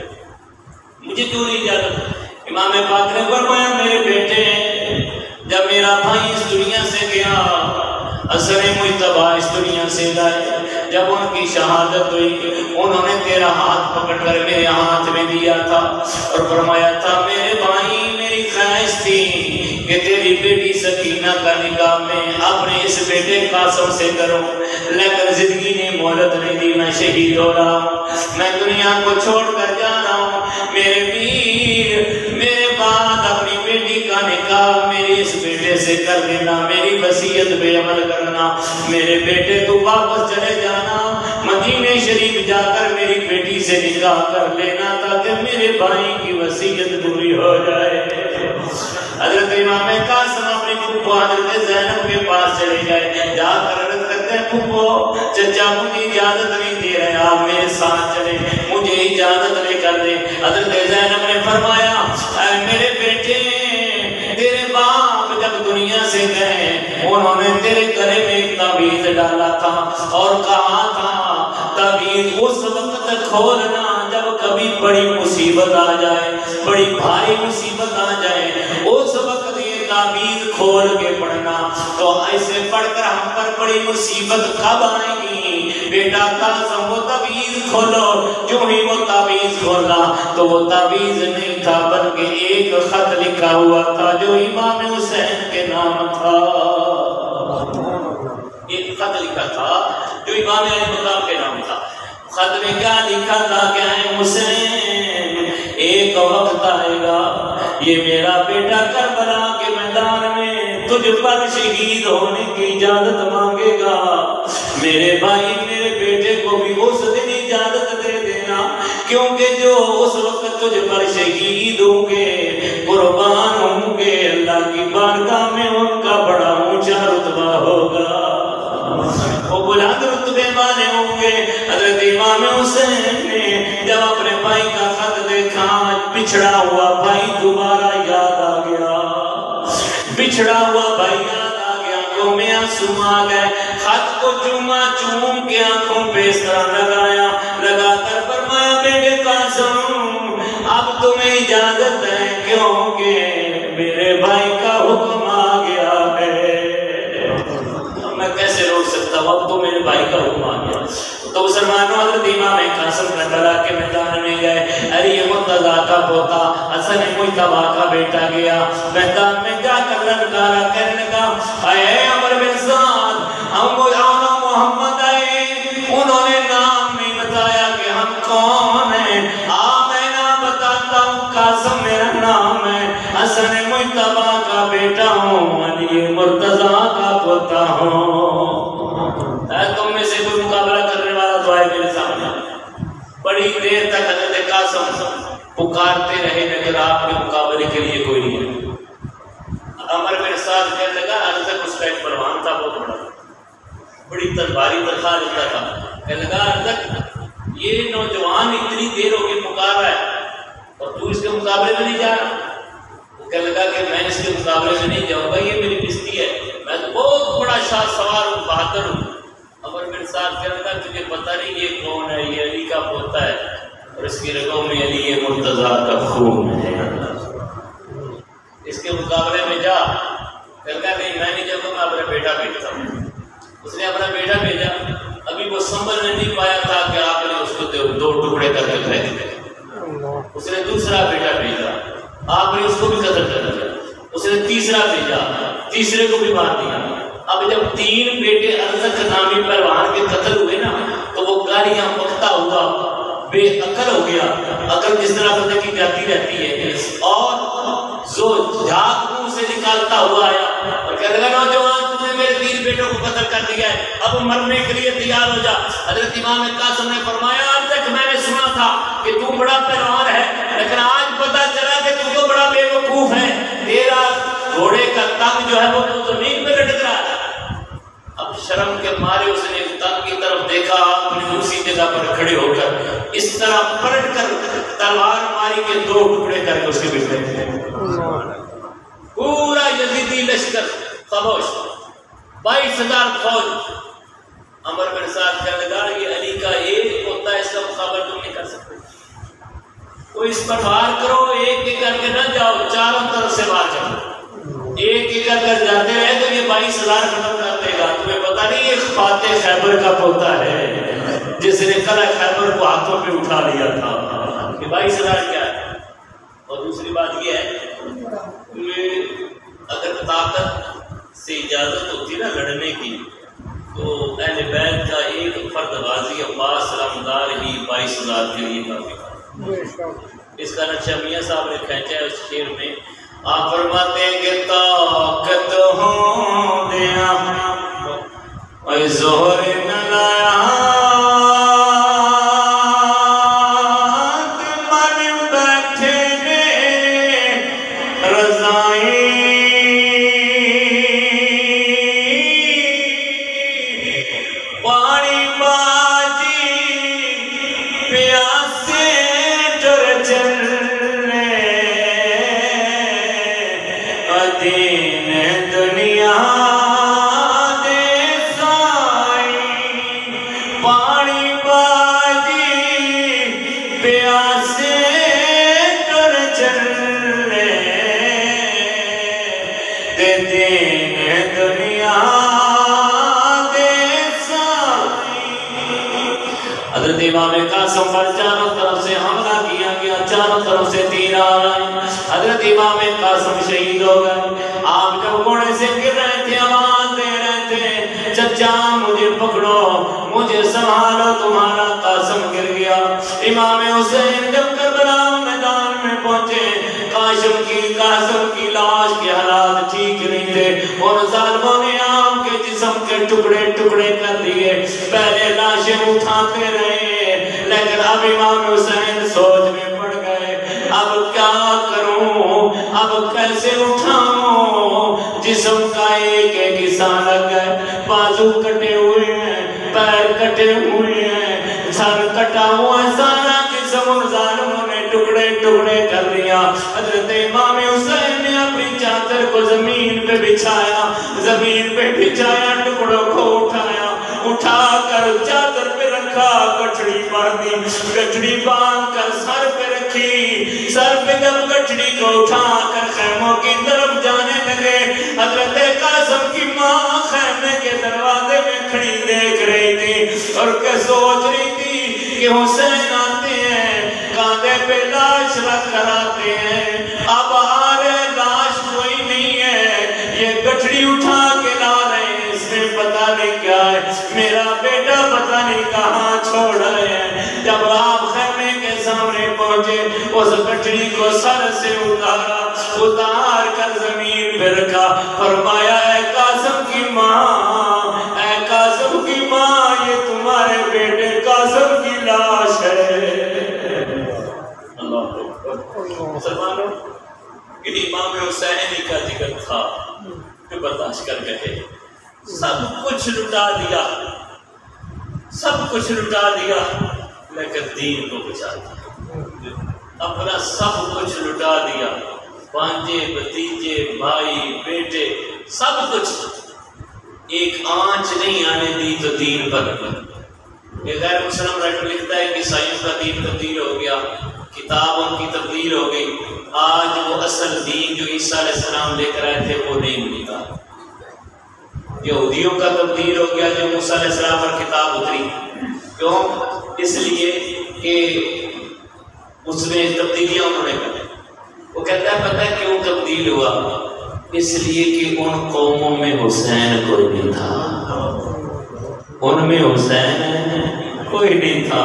مجھے کیوں نہیں اجازت؟ امام پاک نے فرمایا میرے بیٹے جب میرا بھائی اس دنیا سے گیا، حسن مجتبیٰ اس دنیا سے گئے، جب ان کی شہادت ہوئی انہوں نے تیرا ہاتھ پکڑ کر میرے ہاتھ میں دیا تھا اور فرمایا تھا میرے بھائی میری خواہش تھی کہ تیری بیٹی سکینہ کا نکاح میں اپنے اس بیٹے قاسم سے کروں، لیکن زندگی نے مہلت نہیں دی، میں شہید ہو رہا ہوں، میں دنیا کو چھوڑ کر جا رہا ہوں، میرے پیر میرے بعد اپنی بیٹی کا نکاح میرے اس بیٹے سے کر دینا، میری وصیت پہ عمل کرنا، میرے بیٹے تو واپس چلے جانا، مدینہ شریف جا کر میری بیٹی سے نکاح کر لینا تاکہ میرے بھائی کی وصیت پوری ہو جائے۔ حضرت امام قاسم اپنی پھوپھو حضرت زینب کے پاس چلے گئے، جا کر عرض کرتے ہیں پھوپھو چچا مجھے اجازت نہیں دے رہے، آپ میرے ساتھ چلے، مجھے اجازت لے کر دے۔ حضرت زینب نے فرمایا اے میرے بیٹے تیرے باپ جب دنیا سے گئے انہوں نے تیرے گلے میں ایک تعویذ ڈالا تھا اور کہا تھا تعویذ اس وقت کھولنا جب کبھی بڑی مصیبت آ جائے، بڑی بھاری مصیبت آ جائے، اس وقت یہ تعویذ کھول کے پڑھنا، تو ایسے پڑھ کر ہم پر بڑی مصیبت کب آئے گی؟ بیٹا قاسم وہ تعویذ کھولو، جو ہی وہ تعویذ کھولا تو وہ تعویذ نہیں تھا بلکہ ایک خط لکھا ہوا تھا جو امام حسین کے نام تھا، ایک خط لکھا تھا جو امام حسین کے نام تھا۔ خط میں کیا لکھا تھا کہ اے حسین ایک وقت آئے گا یہ میرا بیٹا کربلا کے میدان میں تجھ پر شہید ہونے کی اجازت مانگے گا، میرے بھائی میرے بیٹے کو بھی اس دن اجازت دے دینا، کیونکہ جو اس وقت تجھ پر شہید ہوں گے قربان ہوں گے اللہ کی بارگاہ میں ان کا بڑا اونچا رتبہ ہوگا، وہ بلند رتبے والے ہوں گے۔ حضرت امام حسین نے جب اپنے بھائی کا خط دیکھا، بچھڑا ہوا بھائی دوبارہ یاد آ گیا، بچھڑا ہوا بھائی یاد آ گیا، آنکھوں میں آنسو آ گئے، خط کو چوما چوم کے آنکھوں پہ اس طرح لگایا، لگا کر فرمایا بیٹے قاسم اب تمہیں اجازت ہے کیونکہ میرے بھائی کا حکم آ گیا ہے، میں کیسے روک سکتا ہوں، اب تو میرے بھائی کا حکم آ گیا۔ تو مسلمانوں حضرت امام قاسم کربلا کے میدان میں گئے، علی مرتضیٰ کا پوتا حسن مجتبیٰ کا بیٹا گیا میدان میں جا کر للکارا کہنے لگا اے عمر بن سعد ہم آنا محمد آئے، انہوں نے ہوتا ہوں، تم میں سے کوئی مقابلہ کرنے والا تو آئے میرے سامنے۔ بڑی دیر تک حضرت قاسم پکارتے رہے لیکن آپ کے مقابلے کے لیے کوئی نہیں۔ عمر میرے ساتھ کہنے لگا، آج تک اس کا ایک پروان تھا بہت بڑا، بڑی بھاری تنخواہ لیتا تھا، کہنے لگا آج تک یہ نوجوان اتنی دیر ہو گئی پکار رہا ہے اور تو اس کے مقابلے میں نہیں جا رہا۔ وہ کہنے لگا کہ میں اس کے مقابلے میں نہیں جاؤں گا، یہ میری بستی ہے، میں تو بہت بڑا شاہ سوار ہوں، بہادر ہوں۔ عمر میرے ساتھ کہنے لگا تجھے پتہ نہیں یہ کون ہے، یہ علی کا پوتا ہے اور اس کی رگوں میں علی مرتضیٰ کا خون ہے، اس کے مقابلے میں جا۔ کہتا نہیں میں نہیں جاؤں گا، میں اپنا بیٹا بھیجتا ہوں۔ اس نے اپنا بیٹا بھیجا، ابھی وہ سنبھلنے نہیں پایا تھا کہ آپ نے اس کو دو ٹکڑے کر کے پھینک دے۔ اس نے دوسرا بیٹا بھیجا، آپ نے اس کو بھی قتل کر دیا۔ اس نے تیسرا بھیجا، تیسرے کو بھی مار دیا۔ اب جب 3 بیٹے ارزق نامی پہلوان کے قتل ہوئے نا تو وہ گالیاں بکتا ہوا بے عقل ہو گیا، عقل جس طرح بندے کی جاتی رہتی ہے، اور جو جھاگ منہ سے نکالتا ہوا آیا اور کہنے لگا نوجوان تم نے میرے 3 بیٹوں کو قتل کر دیا ہے، اب مرنے کے لیے تیار ہو جا۔ حضرت امام قاسم نے فرمایا آج تک میں نے سنا تھا کہ تو بڑا پہلوان ہے، لیکن آج پتہ چلا کہ تو تو بڑا بے وقوف ہے، تیرا گھوڑے کا تن جو ہے وہ تو زمین پہ لٹک رہا ہے۔ اب شرم کے مارے اس نے تن کی طرف دیکھا، آپ نے اسی جگہ پر کھڑے ہو کر اس طرح پلٹ کر تلوار ماری کے 2 ٹکڑے کر کے اس کے بچھڑے تھے۔ پورا یزیدی لشکر خاموش، 22,000 فوج۔ عمر میرے ساتھ کہنے لگا یہ علی کا ایک ہوتا ہے، اس کا مقابلہ تم نہیں کر سکتے، تو اس پر وار کرو، ایک ایک کر کے نہ جاؤ، چاروں طرف سے وار کرو، ایک ایک کر جاتے رہے تو یہ 22,000 ختم کر دے گا۔ تمہیں پتا نہیں یہ فاتح خیبر کا پوتا ہے جس نے قلعہ خیبر کو ہاتھوں پہ اٹھا لیا تھا، کہ 22,000 کیا ہے۔ اور دوسری بات یہ ہے اگر طاقت سے اجازت ہوتی نا لڑنے کی تو اہل بیت کا ایک فرد غازی عباس رحمدار ہی 22,000 کے لیے کافی تھا۔ اس کا نقشہ میاں صاحب نے کھینچا ہے اس شعر میں۔ آپ فرماتے ہیں کہ طاقت ہوں دیا اور زہر نہ لایا کہ من بیٹھے نے رضائی پانی باجی پیاسے ٹر چلنے دین دنیا دے سائی پانی باجی پیاسے ٹر چلنے دین دنیا حضرت امام قاسم پر چاروں طرف سے حملہ کیا گیا، چاروں طرف سے تیر آئے، حضرت امام قاسم شہید ہو گئے۔ آپ جب گھوڑے سے گر رہے تھے آواز دے رہے تھے چچا مجھے پکڑو، مجھے سنبھالو، تمہارا قاسم گر گیا۔ امام حسین جب کربلا میدان میں پہنچے، قاسم کی لاش کے حالات ٹھیک نہیں تھے، اور ظالموں نے آپ کے جسم کے ٹکڑے ٹکڑے کر دیے۔ پہلے لاشیں اٹھاتے رہے لیکن اب امام حسین سوچ میں پڑ گئے اب کیا کروں، اب کیسے اٹھاؤں، جسم کا ایک ایک حصہ لگ گئے، بازو کٹے ہوئے ہیں، پیر کٹے ہوئے ہیں، سر کٹا ہوا ہے، سارا جسم ان ظالموں نے ٹکڑے ٹکڑے کر دیا۔ حضرت امام حسین نے اپنی چادر کو زمین پہ بچھایا، زمین پہ بچھایا، ٹکڑوں کو اٹھایا، اٹھا کر چادر پہ رکھا، گٹھڑی باندھی، گٹھڑی باندھ کر سر پہ رکھی، سر پہ جب گٹھڑی کو اٹھا کر خیموں کی طرف جانے لگے، حضرت قاسم کی ماں خیمے کے دروازے میں کھڑی دیکھ رہی تھی اور کہ سوچ رہی تھی کہ حسین آتے ہیں، کاندھے پہ لاش رکھ کر آتے ہیں، اب آ رہے لاش کوئی نہیں ہے، یہ گٹھڑی اٹھا کے لا رہے ہیں، اس میں پتہ نہیں کیا ہے، میرا بیٹا پتہ نہیں کہاں چھوڑ رہے ہیں۔ جب آپ خیمے کے سامنے پہنچے، اس گٹھڑی کو سر سے اتار کر زمین پہ رکھا، فرمایا اے قاسم کی ماں، اے قاسم کی ماں، یہ تمہارے بیٹے قاسم کی لاش ہے۔ اللہ مسلمانوں، ان امام حسین کا ذکر تھا کہ برداشت کر گئے، سب کچھ لٹا دیا، سب کچھ لٹا دیا، لیکن دین کو بچا دیا، اپنا سب کچھ لٹا دیا، بانجے بھتیجے بھائی بیٹے سب کچھ، ایک آنچ نہیں آنے دی تو دین پر۔ یہ غیر مسلم رائٹر لکھتا ہے کہ عیسائیوں کا دین تبدیل ہو گیا، کتابوں کی تبدیل ہو گئی، آج وہ اصل دین جو عیسیٰ علیہ السلام لے کر آئے تھے وہ نہیں ملتا۔ یہودیوں کا تبدیل ہو گیا جو موسیٰ علیہ السلام پر کتاب اتری، کیوں؟ اس لیے کہ اس میں تبدیلیاں انہوں نے کر۔ وہ کہتا ہے پتہ ہے کیوں تبدیل ہوا؟ اس لیے کہ ان قوموں میں حسین کوئی نہیں تھا، ان میں حسین کوئی نہیں تھا۔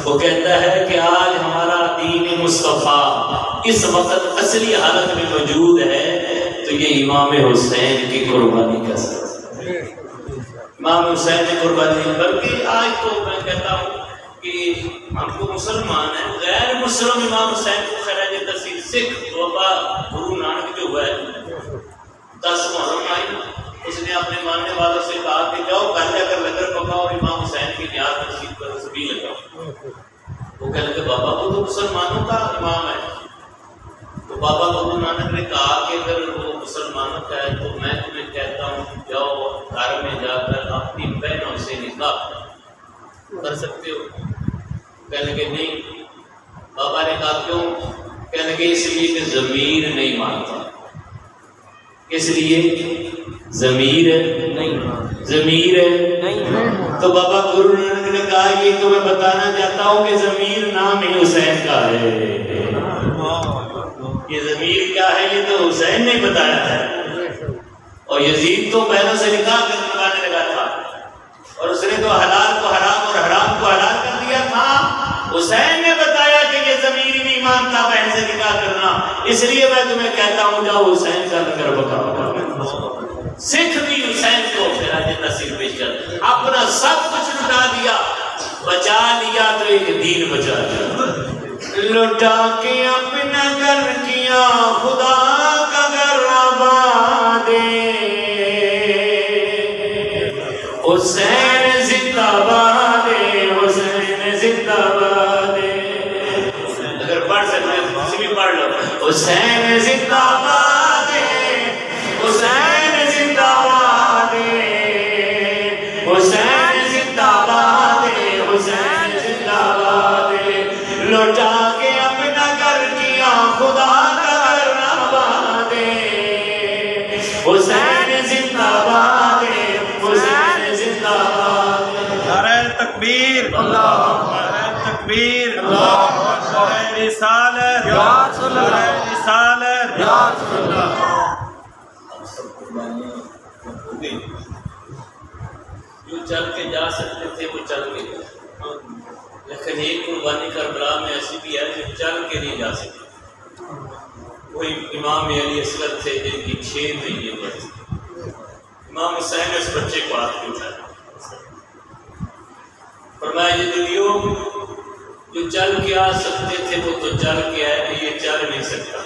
وہ کہتا ہے کہ آج ہمارا دین مصطفیٰ اس وقت اصلی حالت میں موجود ہے تو یہ امام حسین کی قربانی کا سبب، امام حسین کی قربانی نہیں، بلکہ آج تو میں کہتا ہوں کہ ہم کو مسلمان ہیں، غیر مسلم امام حسین کو خراج تحسین، سکھ بابا گرو نانک جو ہوا ہے 10 محرم آئی، اس نے اپنے ماننے والوں سے کہا کہ جاؤ گھر جا کر لنگر پکاؤ اور امام حسین کی یاد نصیب پر تسبیح لگاؤ۔ وہ کہنے کہ بابا وہ تو مسلمانوں کا امام ہے۔ تو بابا گرو نانک نے کہا کہ اگر وہ مسلمانوں کا ہے تو میں تمہیں کہتا ہوں جاؤ گھر میں جا کر اپنی بہنوں سے نکاح کر سکتے ہو۔ کہنے کہ نہیں۔ بابا نے کہا کیوں؟ کہنے کہ اس لیے کہ ضمیر نہیں مانتا، اس لیے ضمیر نہیں۔ تو بابا گرو نانک نے کہا یہ تو میں بتانا چاہتا ہوں کہ ضمیر نام ہی حسین کا ہے، یہ ضمیر کیا ہے یہ تو حسین نے بتایا ہے۔ اور یزید تو بہنوں سے نکاح کرنے لگا تھا اور اس نے تو حلال کو حرام اور حرام کو حلال کر دیا تھا، حسین نے بتایا کہ یہ ضمیر نہیں مانتا بہن سے نکاح کرنا، اس لیے میں تمہیں کہتا ہوں جاؤ حسین کا لنگر پکاؤ۔ سکھ بھی حسین کو خراج تحسین پیش کر اپنا سب کچھ لٹا دیا، بچا لیا تو ایک دین بچا لیا، لٹا کے اپنا گھر کیا خدا کا گھر آباد، حسین زندہ باد، حسین زندہ باد۔ اگر پڑھ سکتے ہیں کسی بھی پڑھ لو، حسین زندہ باد، حسین زندہ باد، حسین زندہ باد، حسین زندہ باد۔ لوٹا کے اپنا گھر کیا خدا کا گھر آباد، حسین زندہ باد، حسین زندہ باد۔ نعرہ تکبیر، نعرہ تکبیر، نعرہ رسالت، نعرہ رسالت۔ جو چل کے جا سکتے تھے وہ چل کے گئے، لیکن ایک قربانی کربلا میں ایسی بھی ہے جو چل کے نہیں جا سکتے۔ وہی امام علی اصغر تھے جن کی 6 مہینے عمر تھی، امام حسین نے اس بچے کو ہاتھ میں اٹھایا، فرمایا یہ دلیو جو چل کے آ سکتے تھے وہ تو چل کے آئے، یہ چل نہیں سکتا۔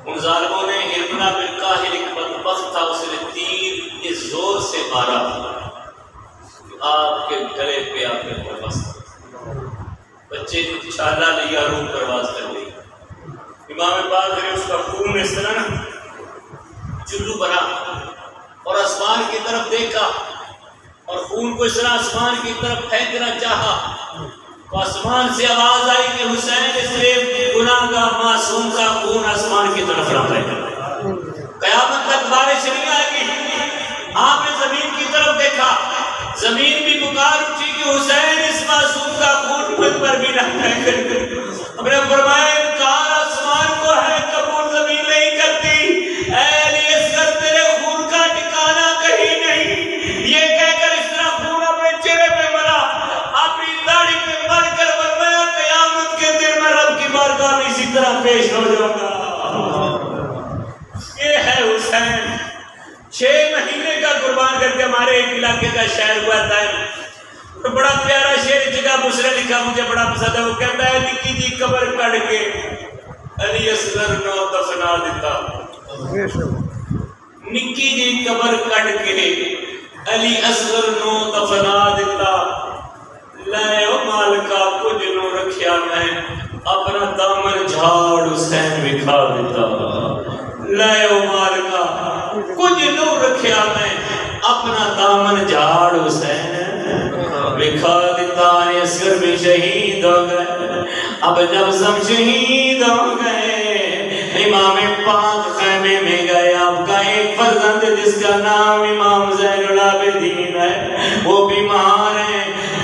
ان ظالموں نے ابن بالکاہل ایک بدبخت تھا، اس نے تیر اس زور سے مارا کہ آپ کے گلے پہ آپ نے بست، بچے کو چھالا لیا، روح پرواز کر لی۔ امام پاک نے اس کا خون اس طرح چلو بنا اور آسمان کی طرف دیکھا اور خون کو اس طرح آسمان کی طرف پھینکنا چاہا تو آسمان سے آواز آئی کہ حسین اس لیے گناہ کا معصوم کا خون آسمان کی طرف نہ پھینکنا، قیامت تک بارش نہیں آئے گی۔ آپ نے زمین کی طرف دیکھا، زمین بھی پکار اٹھی کہ حسین اس معصوم کا خون مجھ پر بھی نہ پھینکے۔ ہم نے فرمایا انکار آسمان کو ہے، قبول زمین نہیں کرتی۔ اے علی اصغر تیرے خون کا ٹھکانہ کہیں نہیں، یہ کہہ کر اس طرح خون اپنے چہرے پہ ملا، اپنی داڑھی پہ مل کر فرمایا قیامت کے دن میں رب کی بارگاہ میں اسی طرح پیش ہو جاؤں گا۔ یہ ہے حسین، 6 مہینے علاقے کا شاعر ہوا تھا، تو بڑا پیارا شعر جگہ دوسرے لکھا مجھے بڑا پسند ہے. وہ کہتا ہے نکی جی قبر کٹ کے علی اصغر نو دفنا دیتا. نکی جی قبر کٹ کے علی اصغر نو دفنا دیتا. لے او مالکا کچھ نو رکھیا میں اپنا دامن جھاڑ حسین وکھا دیتا. لے او مالکا کچھ نو رکھیا میں اپنا دامن جھاڑ حسین وکھا دیتا. اصغر بھی شہید ہو گئے. اب جب سب شہید ہو گئے امام پاک خیمے میں گئے. آپ کا ایک فرزند جس کا نام امام زین العابدین ہے وہ بیمار ہے،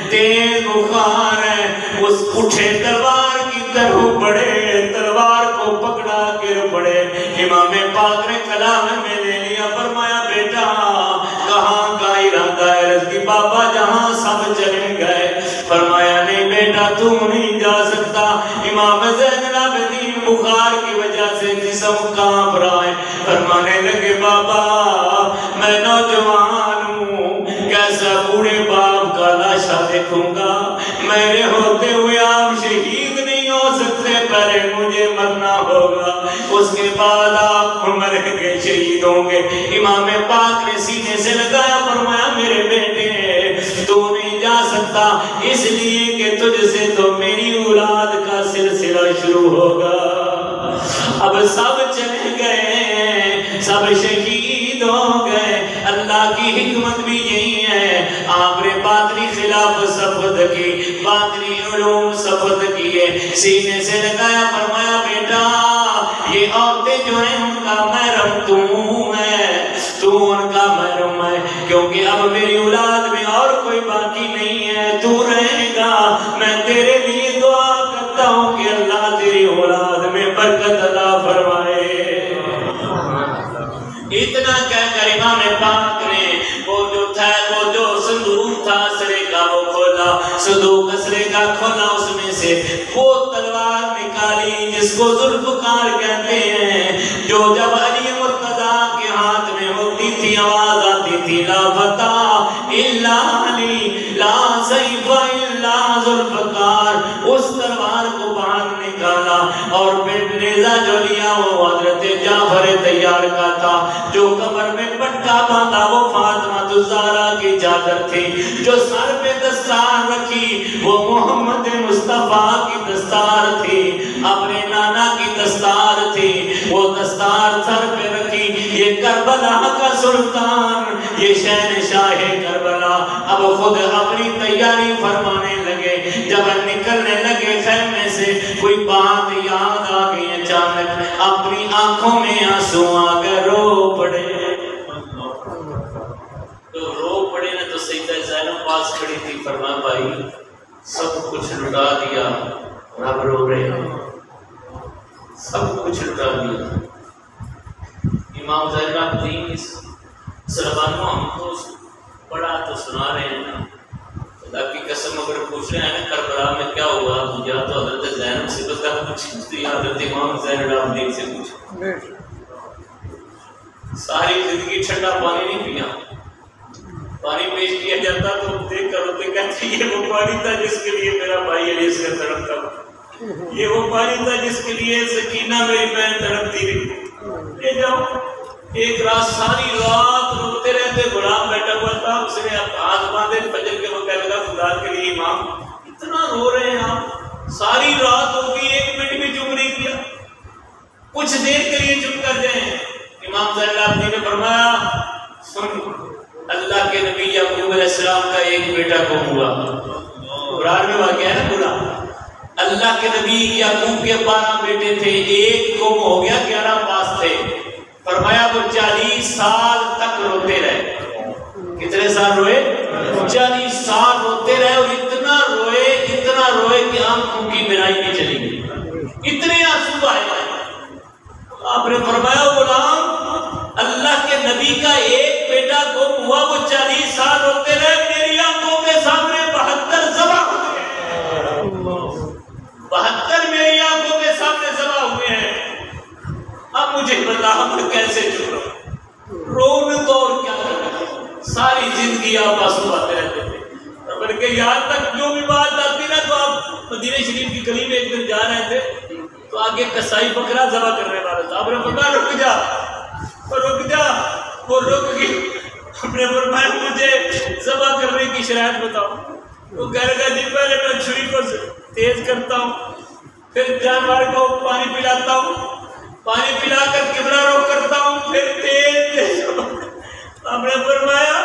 تیز بخار ہے. اس اٹھے تلوار کی طرح بڑھے، تلوار کو پکڑا کر بڑھے. امام پاک نے کلام میں لے لیا. فرمایا بیٹا کہاں کا ارادہ ہے؟ عرض کی بابا جہاں سب چلے گئے. فرمایا نہیں بیٹا تم نہیں جا سکتا. امام زین العابدین بخار کی وجہ سے جسم کانپ رہا ہے. فرمانے لگے بابا میں نوجوان ہوں، کیسا بوڑھے باپ کا لاشا دیکھوں گا؟ میرے ہوتے ہوئے آپ شہید نہیں ہو سکتے، پہلے مجھے مرنا ہوگا، اس کے بعد آپ مر کے شہید ہوں گے. امام پاک نے سینے سے لگایا. فرمایا میرے بیٹے تو نہیں جا سکتا اس لیے کہ تجھ سے تو میری اولاد کا سلسلہ شروع ہوگا. اب سب چلے گئے، سب شہید ہو گئے. اللہ کی حکمت بھی یہی ہے، آپ نے باطنی خلاف ثبت کی، باطنی علوم ثبت کیے. سینے سے لگایا. فرمایا بیٹا یہ عورتیں جو ہیں ان کا محرم تو ہے، تو ان کا محرم ہے، کیونکہ اب میری اولاد میں اور کوئی باقی نہیں ہے، تو رہے گا. میں تیرے لیے دعا کرتا ہوں کہ اللہ تیری اولاد میں برکت عطا فرمائے. اتنا کہہ کر امام پاک نے وہ جو تھا، وہ جو صندوق تھا اسرے کا وہ کھولا. صندوق اسرے کا کھولا، اس میں سے وہ تلوار نکالی جس کو ذوالفقار کہتے ہیں، جو جب علی مرتضیٰ کے ہاتھ میں ہوتی تھی آواز آتی تھی لا فتح الا علی، لا سیف الا ذوالفقار. اس تلوار کو باہر نکالا اور پھر نیزہ جو لیا وہ حضرت جعفر طیار کا تھا. جو کمر میں پٹکا باندھا وہ فاطمہ الزہرا کی چادر تھی. جو سر پہ دستار رکھی وہ محمد مصطفیٰ کی دستار تھی، اپنے نانا کی دستار تھی. وہ دستار سر پہ رکھی. یہ کربلا کا سلطان، یہ شہنشاہ کربلا اب خود اپنی تیاری فرمانے لگے. جب نکلنے لگے خیمے سے کوئی بات یاد آ گئی. اچانک اپنی آنکھوں میں آنسو آ گئے، رو پڑے. تو رو پڑے نا تو سیدہ زینب پاس کھڑی تھی. فرمایا بھائی سب کچھ لٹا دیا، رب رو رہے ہیں، سب کچھ لٹا دیا. امام زین العابدین سلمانوں ہم تو بڑا تو سنا رہے ہیں نا، خدا کی قسم اگر پوچھ رہے ہیں کربلا میں کیا ہوا یا تو حضرت زینب سے بتا پوچھ یا حضرت امام زین العابدین سے پوچھ. ساری زندگی ٹھنڈا پانی نہیں پیا. پانی پیش کیا جاتا تو دیکھ کر ہوتے کہتے یہ وہ پانی تھا جس کے لیے میرا بھائی علی سے تڑپتا، یہ وہ پانی تھا جس کے لیے سکینہ میری بہن تڑپتی رہی. لے جاؤ. ایک رات ساری رات روتے رہتے. غلام بیٹھا ہوا تھا، اس نے ہاتھ باندھے فجر کے وقت لگا خدا کے لیے امام اتنا رو رہے ہیں آپ، ساری رات ہوگی ایک منٹ بھی چپ نہیں کیا، کچھ دیر کے لیے چپ کر جائیں. امام زین العابدین نے فرمایا سن، اللہ کے نبی یعقوب علیہ السلام کا ایک بیٹا گم ہوا. قرآن میں واقعہ ہے نا پورا. اللہ کے نبی یعقوب کے 12 بیٹے تھے، ایک گم ہو گیا، 11 پاس تھے. فرمایا وہ 40 سال تک روتے رہے. کتنے سال روئے؟ 40 سال روتے رہے. اور اتنا روئے کہ آنکھوں کی بینائی بھی چلی گئی، اتنے آنسو آئے. آپ نے فرمایا غلام اللہ کے نبی کا ایک بیٹا گم ہوا، وہ 40 سال روتے رہے، میری آنکھوں کے سامنے 72 ذبح ہوئے ہیں. 72 میری آنکھوں کے سامنے ذبح ہوئے ہیں. اب مجھے بتا میں کیسے چپ رہا ہوں؟ رو میں تو اور کیا کرنا؟ ساری زندگی آپس جو بھی بات آتی نا تو آپ مدینہ شریف کی گلی میں ایک دن جا رہے تھے تو آگے کسائی بکرا ذبح کرنے والا تھا. آپ نے فرمایا رک جا، رک جا. وہ رک گئی. آپ نے فرمایا مجھے ذبح کرنے کی شرائط بتاؤ. وہ کہہ رہا جی پہلے میں چھری کو تیز کرتا ہوں، پھر جانور کو پانی پلاتا ہوں، پانی پلا کر قبلہ رخ کرتا ہوں، پھر تیز. آپ نے فرمایا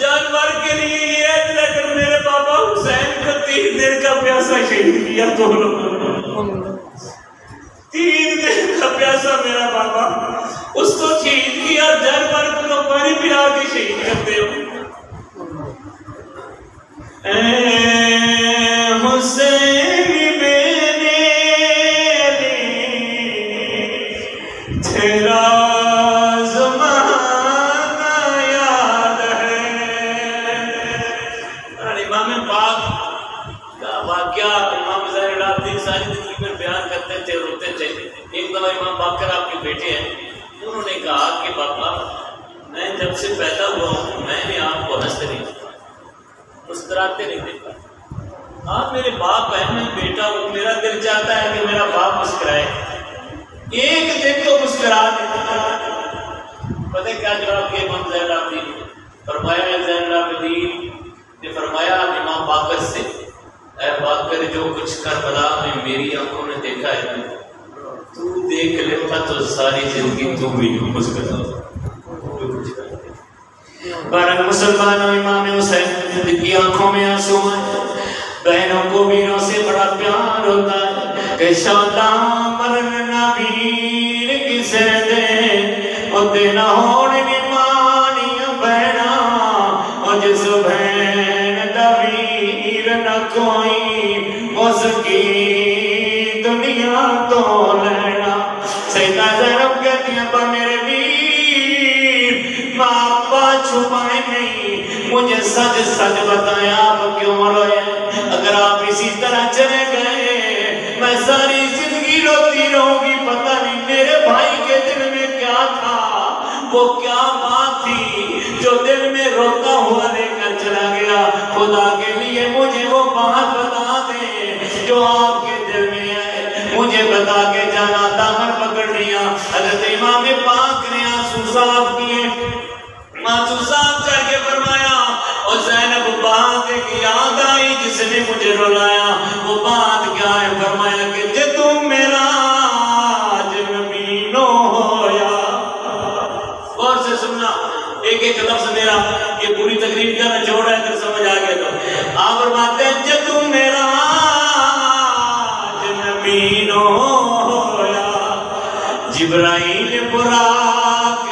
جانور کے لیے یہ ہے لیکن میرے بابا حسین کو 3 دن کا پیاسا شہید کیا. دونوں 3 دن کا پیاسا میرا بابا، اس کو شہید کیا. جانور کو تو پانی پلا کے شہید کرتے ہو. اے حسین میرے لیے تیرا امام باقر آپ کے بیٹے ہیں. انہوں نے کہا کہ بابا میں جب سے پیدا ہوا ہوں میں نے آپ کو ہنستے نہیں دیکھا، مسکراتے نہیں دیکھا. آپ میرے باپ ہیں، میں بیٹا ہوں، میرا دل چاہتا ہے کہ میرا باپ مسکرائے. ایک دن تو مسکرا دیتا. پتہ کیا جواب کہ امام زین العابدین فرمایا، زین العابدین نے فرمایا امام باقر سے، اے باقر جو کچھ کربلا میں میری آنکھوں نے دیکھا ہے تو دیکھ لیتا تو ساری زندگی تو بھی مسکراتا. بارہ مسلمانوں امام حسین کی آنکھوں میں آنسو ہیں. بہنوں کو ویروں سے بڑا پیار ہوتا ہے کہ شادا مرن نبیر کسے دے او دینا ہونے مانی بہنا او جس بہن دا ویر نہ کوئی اس کی دنیا تو لینا. سیدہ زینب کہتی ہیں پر میرے ویر باپا چھپائے نہیں، مجھے سچ سچ بتائیں آپ کیوں روئے. اگر آپ اسی طرح چلے گئے میں ساری زندگی روتی رہوں گی. پتہ نہیں میرے بھائی کے دل میں کیا تھا، وہ کیا بات تھی جو دل میں روتا ہوا لے کر چلا گیا. خدا کے لیے مجھے وہ بات بتا دیں جو آپ کے دل میں ہے، مجھے بتا کے جانا. دامن پکڑ لیا. حضرت امام پاک نے آنسو صاف کیے، آنسو صاف کر کے فرمایا اور زینب بات ایک یاد آئی جس نے مجھے رلایا. وہ بات کیا ہے؟ فرمایا کہ جے تم میرا جنبینو ہویا. غور سے سننا ایک ایک لفظ میرا، یہ پوری تقریر کا نچوڑ ہے، اگر سمجھ آ گیا تو آپ فرماتے ہیں جے تم میرا جنبینو ہویا. جبرائیل براق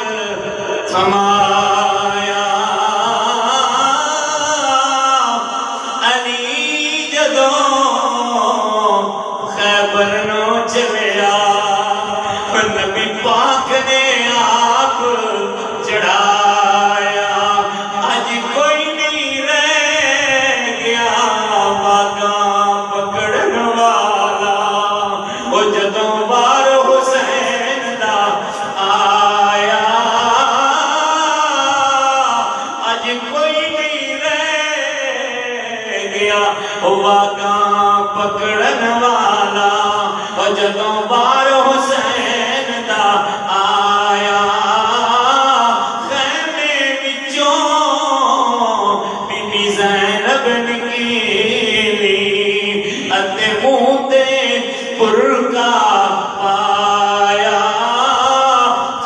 تھمایا، علی جدوں خیبر نو چلیا، نبی پاک نے آپ چڑھایا. آج کوئی نہیں رہ گیا باغاں پکڑن والا، وہ جدوں بار حسین دا آیا. آج کوئی نہیں رہ گیا باغاں پکڑن والا، وہ جدوں بار حسین دا آیا. خیمے وچوں بی بی زینب نکلی اتے منہ تے برقع پایا.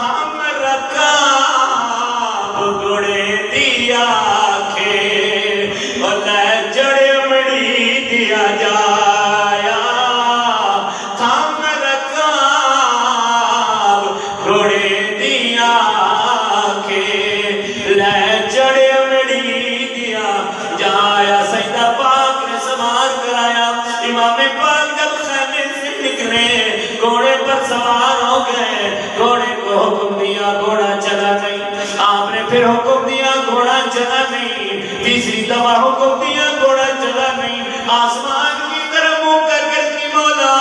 ہم رکاب گھوڑے دی آنکھیں اور لے جڑے مڑی دیا جایا. ہم رکاب گھوڑے دی آنکھیں لے جڑے مڑی دیا جایا. سیدہ پاک نے سوار کرایا. امام پاک جب خیمے سے نکلے گھوڑے پر سوار ہو گئے. گھوڑے کو حکم دیا گھوڑا چلا نہیں. آپ نے پھر حکم دیا گھوڑا چلا نہیں. تیسری دفعہ حکم دیا گھوڑا چلا نہیں. آسمان کی طرف منہ کر کے مولا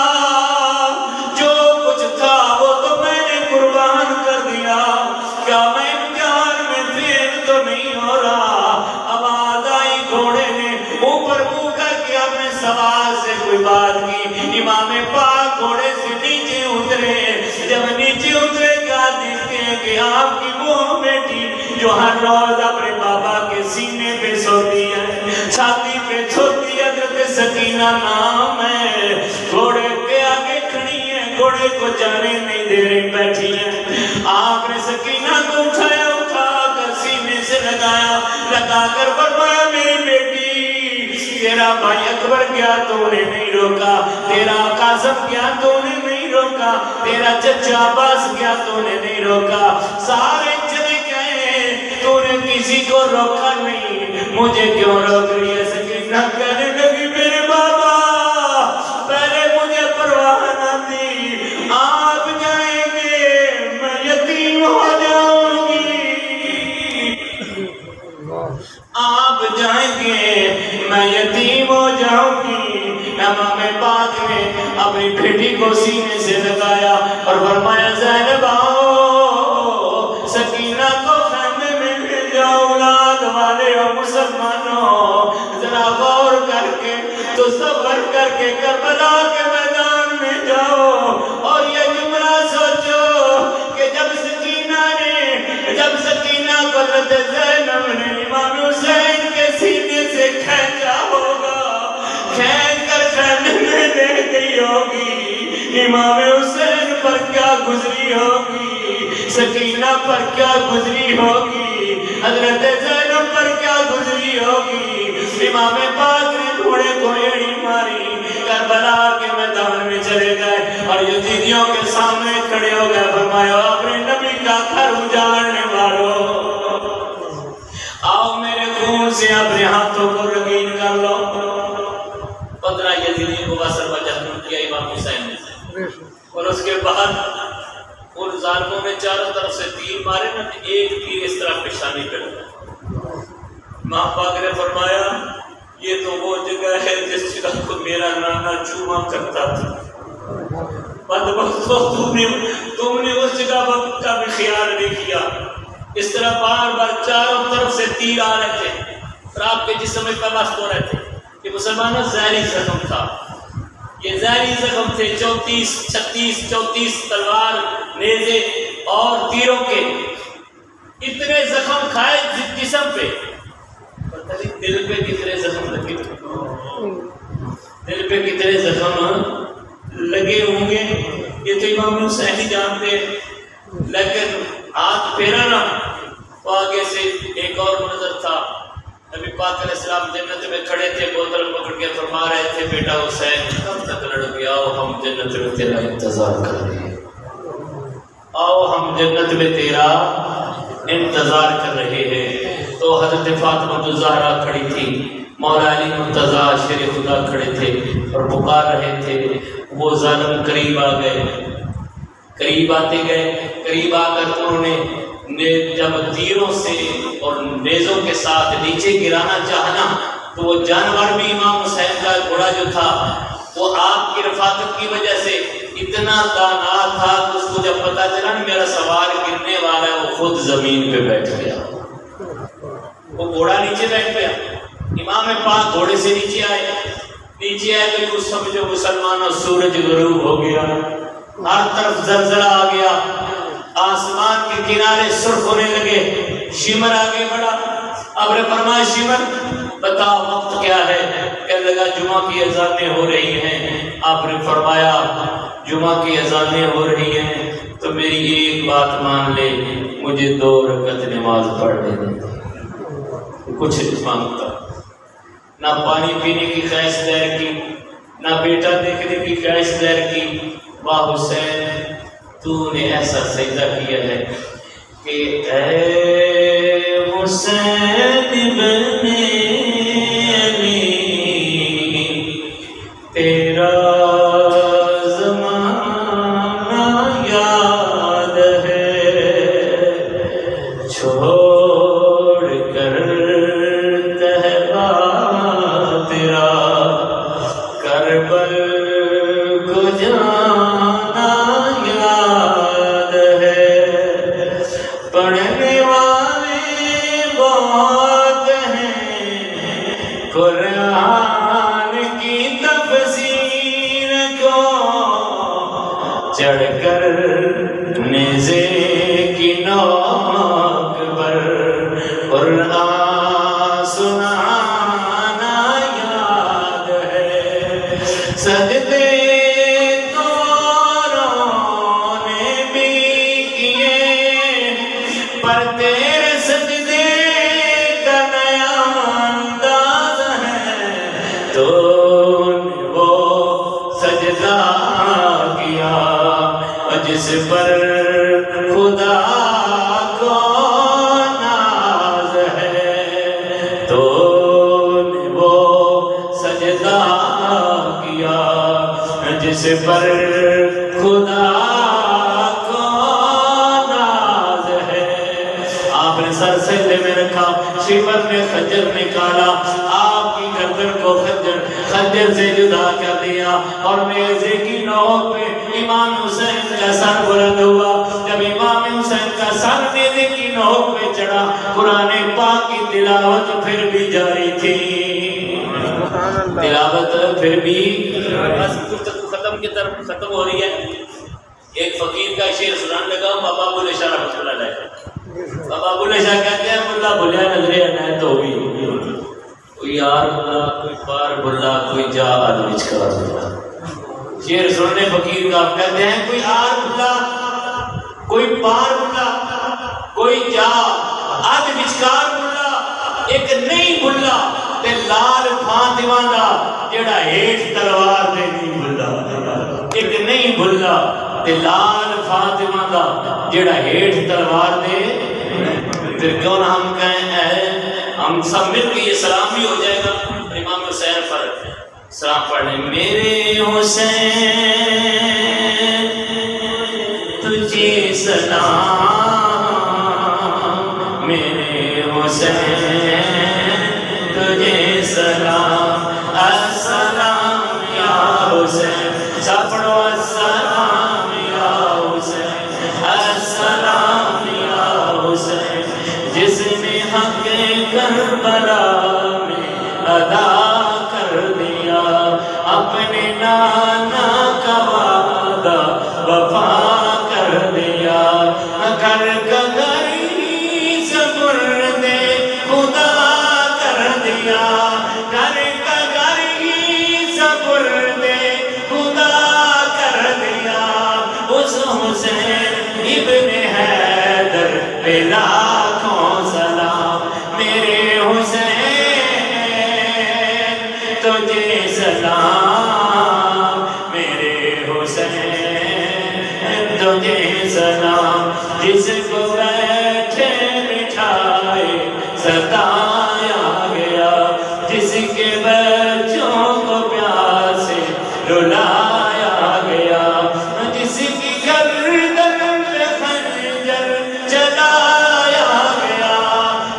جو کچھ تھا وہ تو میں نے قربان کر دیا، کیا میں امتحان میں فیل تو نہیں ہو رہا؟ آواز آئی گھوڑے نے اوپر منہ کر سوال سے کوئی بات کی. امام پاک گھوڑے سے نیچے اترے. جب نیچے اترے کیا دیکھتے ہیں کہ آپ کی وہ بیٹی جو ہر روز اپنے بابا کے سینے پہ سوتی ہے, چھاتی پہ سوتی ہے, حضرت سکینہ نام ہے, گھوڑے کے آگے کھڑی ہے, گھوڑے کو جانے نہیں دے رہی, بیٹھی ہے. آپ نے سکینہ کو اٹھایا, اٹھا کر سینے سے لگایا, لگا کر فرمایا میری بیٹی تیرا بھائی اکبر کیا تو نے نہیں روکا, تیرا قاسم کیا تو نے نہیں روکا, تیرا چچا عباس کیا تو نے نہیں روکا, سارے چلے گئے, تو نے کسی کو روکا نہیں, مجھے کیوں روک رہی ہے؟ سکینہ کہنے لگی میرے بابا پہلے مجھے پرواہ نہ تھی, آپ جائیں گے میں یتیم ہو جاؤں گی, آپ جائیں گے میں یتیم ہو جاؤں گی. امام پاک نے اپنی بیٹی کو سینے سے لگایا اور فرمایا زینب آؤ, سکینہ کو خیمے میں لے جاؤ. اولاد والے ہو مسلمانوں, ذرا غور کر کے تصور کر کے کربلا کے میدان میں جاؤ اور یہ جملہ سوچو کہ جب سکینہ کو حضرت زینب نے امام حسین کے سینے سے کھینچا ہوگا, کھینچ کر خیمے میں لے گئی ہوگی, امام حسین پر کیا گزری ہوگی, سکینہ پر کیا گزری ہوگی, حضرت زینب پر کیا گزری ہوگی. امام پاک نے گھوڑے کو ایڑی ماری, کربلا کے میدان میں چلے گئے اور یزیدیوں کے سامنے کھڑے ہو گئے. فرمایا اپنے نبی کا گھر اجاڑنے والوں, آؤ میرے خون سے اپنے ہاتھوں کو رنگین کر لو. 15 یزیدیوں کو اثر وجہ کیا امام حسین نے, اور اس کے بعد ان ظالموں نے چاروں طرف سے تیر مارے نا, ایک تیر اس طرح پیشانی پہ لگا. ماں پاک نے فرمایا یہ تو وہ جگہ ہے جس جگہ کو میرا نانا چوما کرتا تھا, بدبختو تم نے اس جگہ وقت کا بھی خیال نہیں کیا. اس طرح بار بار چاروں طرف سے تیر آ رہے تھے اور آپ کے جسم میں پیوست ہو رہے تھے. یہ مسلمانوں ظاہری زخم تھا, یہ ظاہری زخم تھے. 34 تلوار, نیزے اور تیروں کے اتنے زخم کھائے جسم پہ, پتہ نہیں دل پہ کتنے زخم لگے, دل پہ کتنے زخم لگے ہوں گے یہ تو امام حسین ہی جانتے. لیکن ہاتھ پھیرا نا تو آگے سے ایک اور منظر تھا. نبی پاک علیہ السلام جنت میں کھڑے تھے, بوتل پکڑ کے فرما رہے تھے بیٹا حسین کب تک لڑ گیا, آؤ ہم جنت میں تیرا انتظار کر رہے ہیں, آؤ ہم جنت میں تیرا انتظار کر رہے ہیں. تو حضرت فاطمہ الزہرا کھڑی تھی, مولا علی مرتضیٰ شیر خدا کھڑے تھے اور پکار رہے تھے. وہ ظالم قریب آ گئے, قریب آتے گئے, قریب آ کر انہوں نے جب تیروں سے اور نیزوں کے ساتھ نیچے گرانا چاہنا تو وہ جانور بھی امام حسین کا گھوڑا جو تھا وہ آپ کی رفاقت کی وجہ سے اتنا دانا تھا کہ اس کو جب پتا چلا نا میرا سوار گرنے والا ہے, وہ خود زمین پہ بیٹھ گیا, وہ گھوڑا نیچے بیٹھ گیا. امام پاک گھوڑے سے نیچے آئے تو یوں سمجھو مسلمانوں سورج غروب ہو گیا, ہر طرف زلزلہ آ گیا, آسمان کے کنارے سرخ ہونے لگے, شمر آگے بڑھا. اب نے فرمایا شمر بتا وقت کیا ہے؟ کہنے لگا جمعہ کی اذانیں ہو رہی ہیں. آپ نے فرمایا جمعہ کی اذانیں ہو رہی ہیں تو میری ایک بات مان لے, مجھے 2 رکعت نماز پڑھنے دے. کچھ نہیں مانگتا, نہ پانی پینے کی خواہش ظاہر کی, نہ بیٹا دیکھنے کی خواہش ظاہر کی. واہ حسین تو نے ایسا سجدہ کیا ہے کہ اے حسین بن علی تیرا زمانہ یاد ہے, چھوڑ کر تہبا تیرا کربل کو جانا یاد ہے. پڑھنے والے بہت ہیں قرآن کی چڑھ کر نیزے کی نوک پر قرآن سنانا یاد ہے سجدے پر تیرے سجدے کا نیا انداز ہے تو نے وہ سجدہ کیا جس پر خدا کو ناز ہے تو نے وہ سجدہ کیا جس پر خدا سر سجدے میں رکھا شیور نے خنجر نکالا آپ کی گردن کو خنجر سے جدا کر دیا اور نیزے کی نوک پہ امام حسین کا سر بلند ہوا جب امام حسین کا سر نیزے کی نوک پہ چڑھا قرآن پاک کی تلاوت پھر بھی جاری تھی تلاوت پھر بھی بس ختم کی طرف ختم ہو رہی ہے ایک فقیر کا شعر سنانے لگا بابا بلے شاہ رحمۃ اللہ علیہ بابا بلے شاہ کہتے ہیں ملا بھولیا نظرے عنایت ہو گئی کوئی یار بلا کوئی پار بلا کوئی جا آدمچ کر بلا شعر سننے فقیر کا آپ کہتے ہیں کوئی آر بلا کوئی پار بلا کوئی جا آدمچ کر بلا ایک نئی بلا تے لال فاطمہ دا جڑا ہیٹھ تلوار دے نہیں بلا ایک نئی بلا تے لال فاطمہ دا جڑا ہیٹھ تلوار دے پھر کیوں نہ ہم کہیں ہم سب مل کے یہ سلام بھی ہو جائے گا امام حسین پر سلام پڑھنے میرے حسین تجھے سلام میرے حسین تجھے سلام السلام یا حسین سب پڑھو السلام یا حسین السلام یا حسین جس نے حق کربلا میں ادا کر دیا اپنے نانا کا وعدہ وفا کر دیا گھر کا گھر ہی سپرد خدا کر دیا گھر کا گھر ہی سپرد خدا کر دیا اس حسین ابن حیدر پہ لاکھوں سلام میرے حسین تجھے سلام میرے حسین تجھے سلام جس کو بیٹھے بٹھائے ستایا گیا جس کے بچوں کو پیاسے رلایا گیا جس کی گردن پہ خنجر چلایا گیا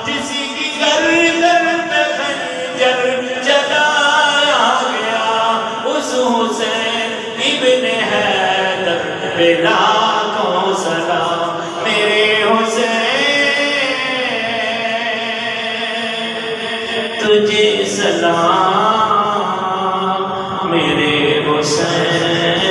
جس کی گردن پہ خنجر چلایا گیا اس حسین ابن حیدر پہ لاکھوں سلام میرے حسین تجھے سلام میرے حسین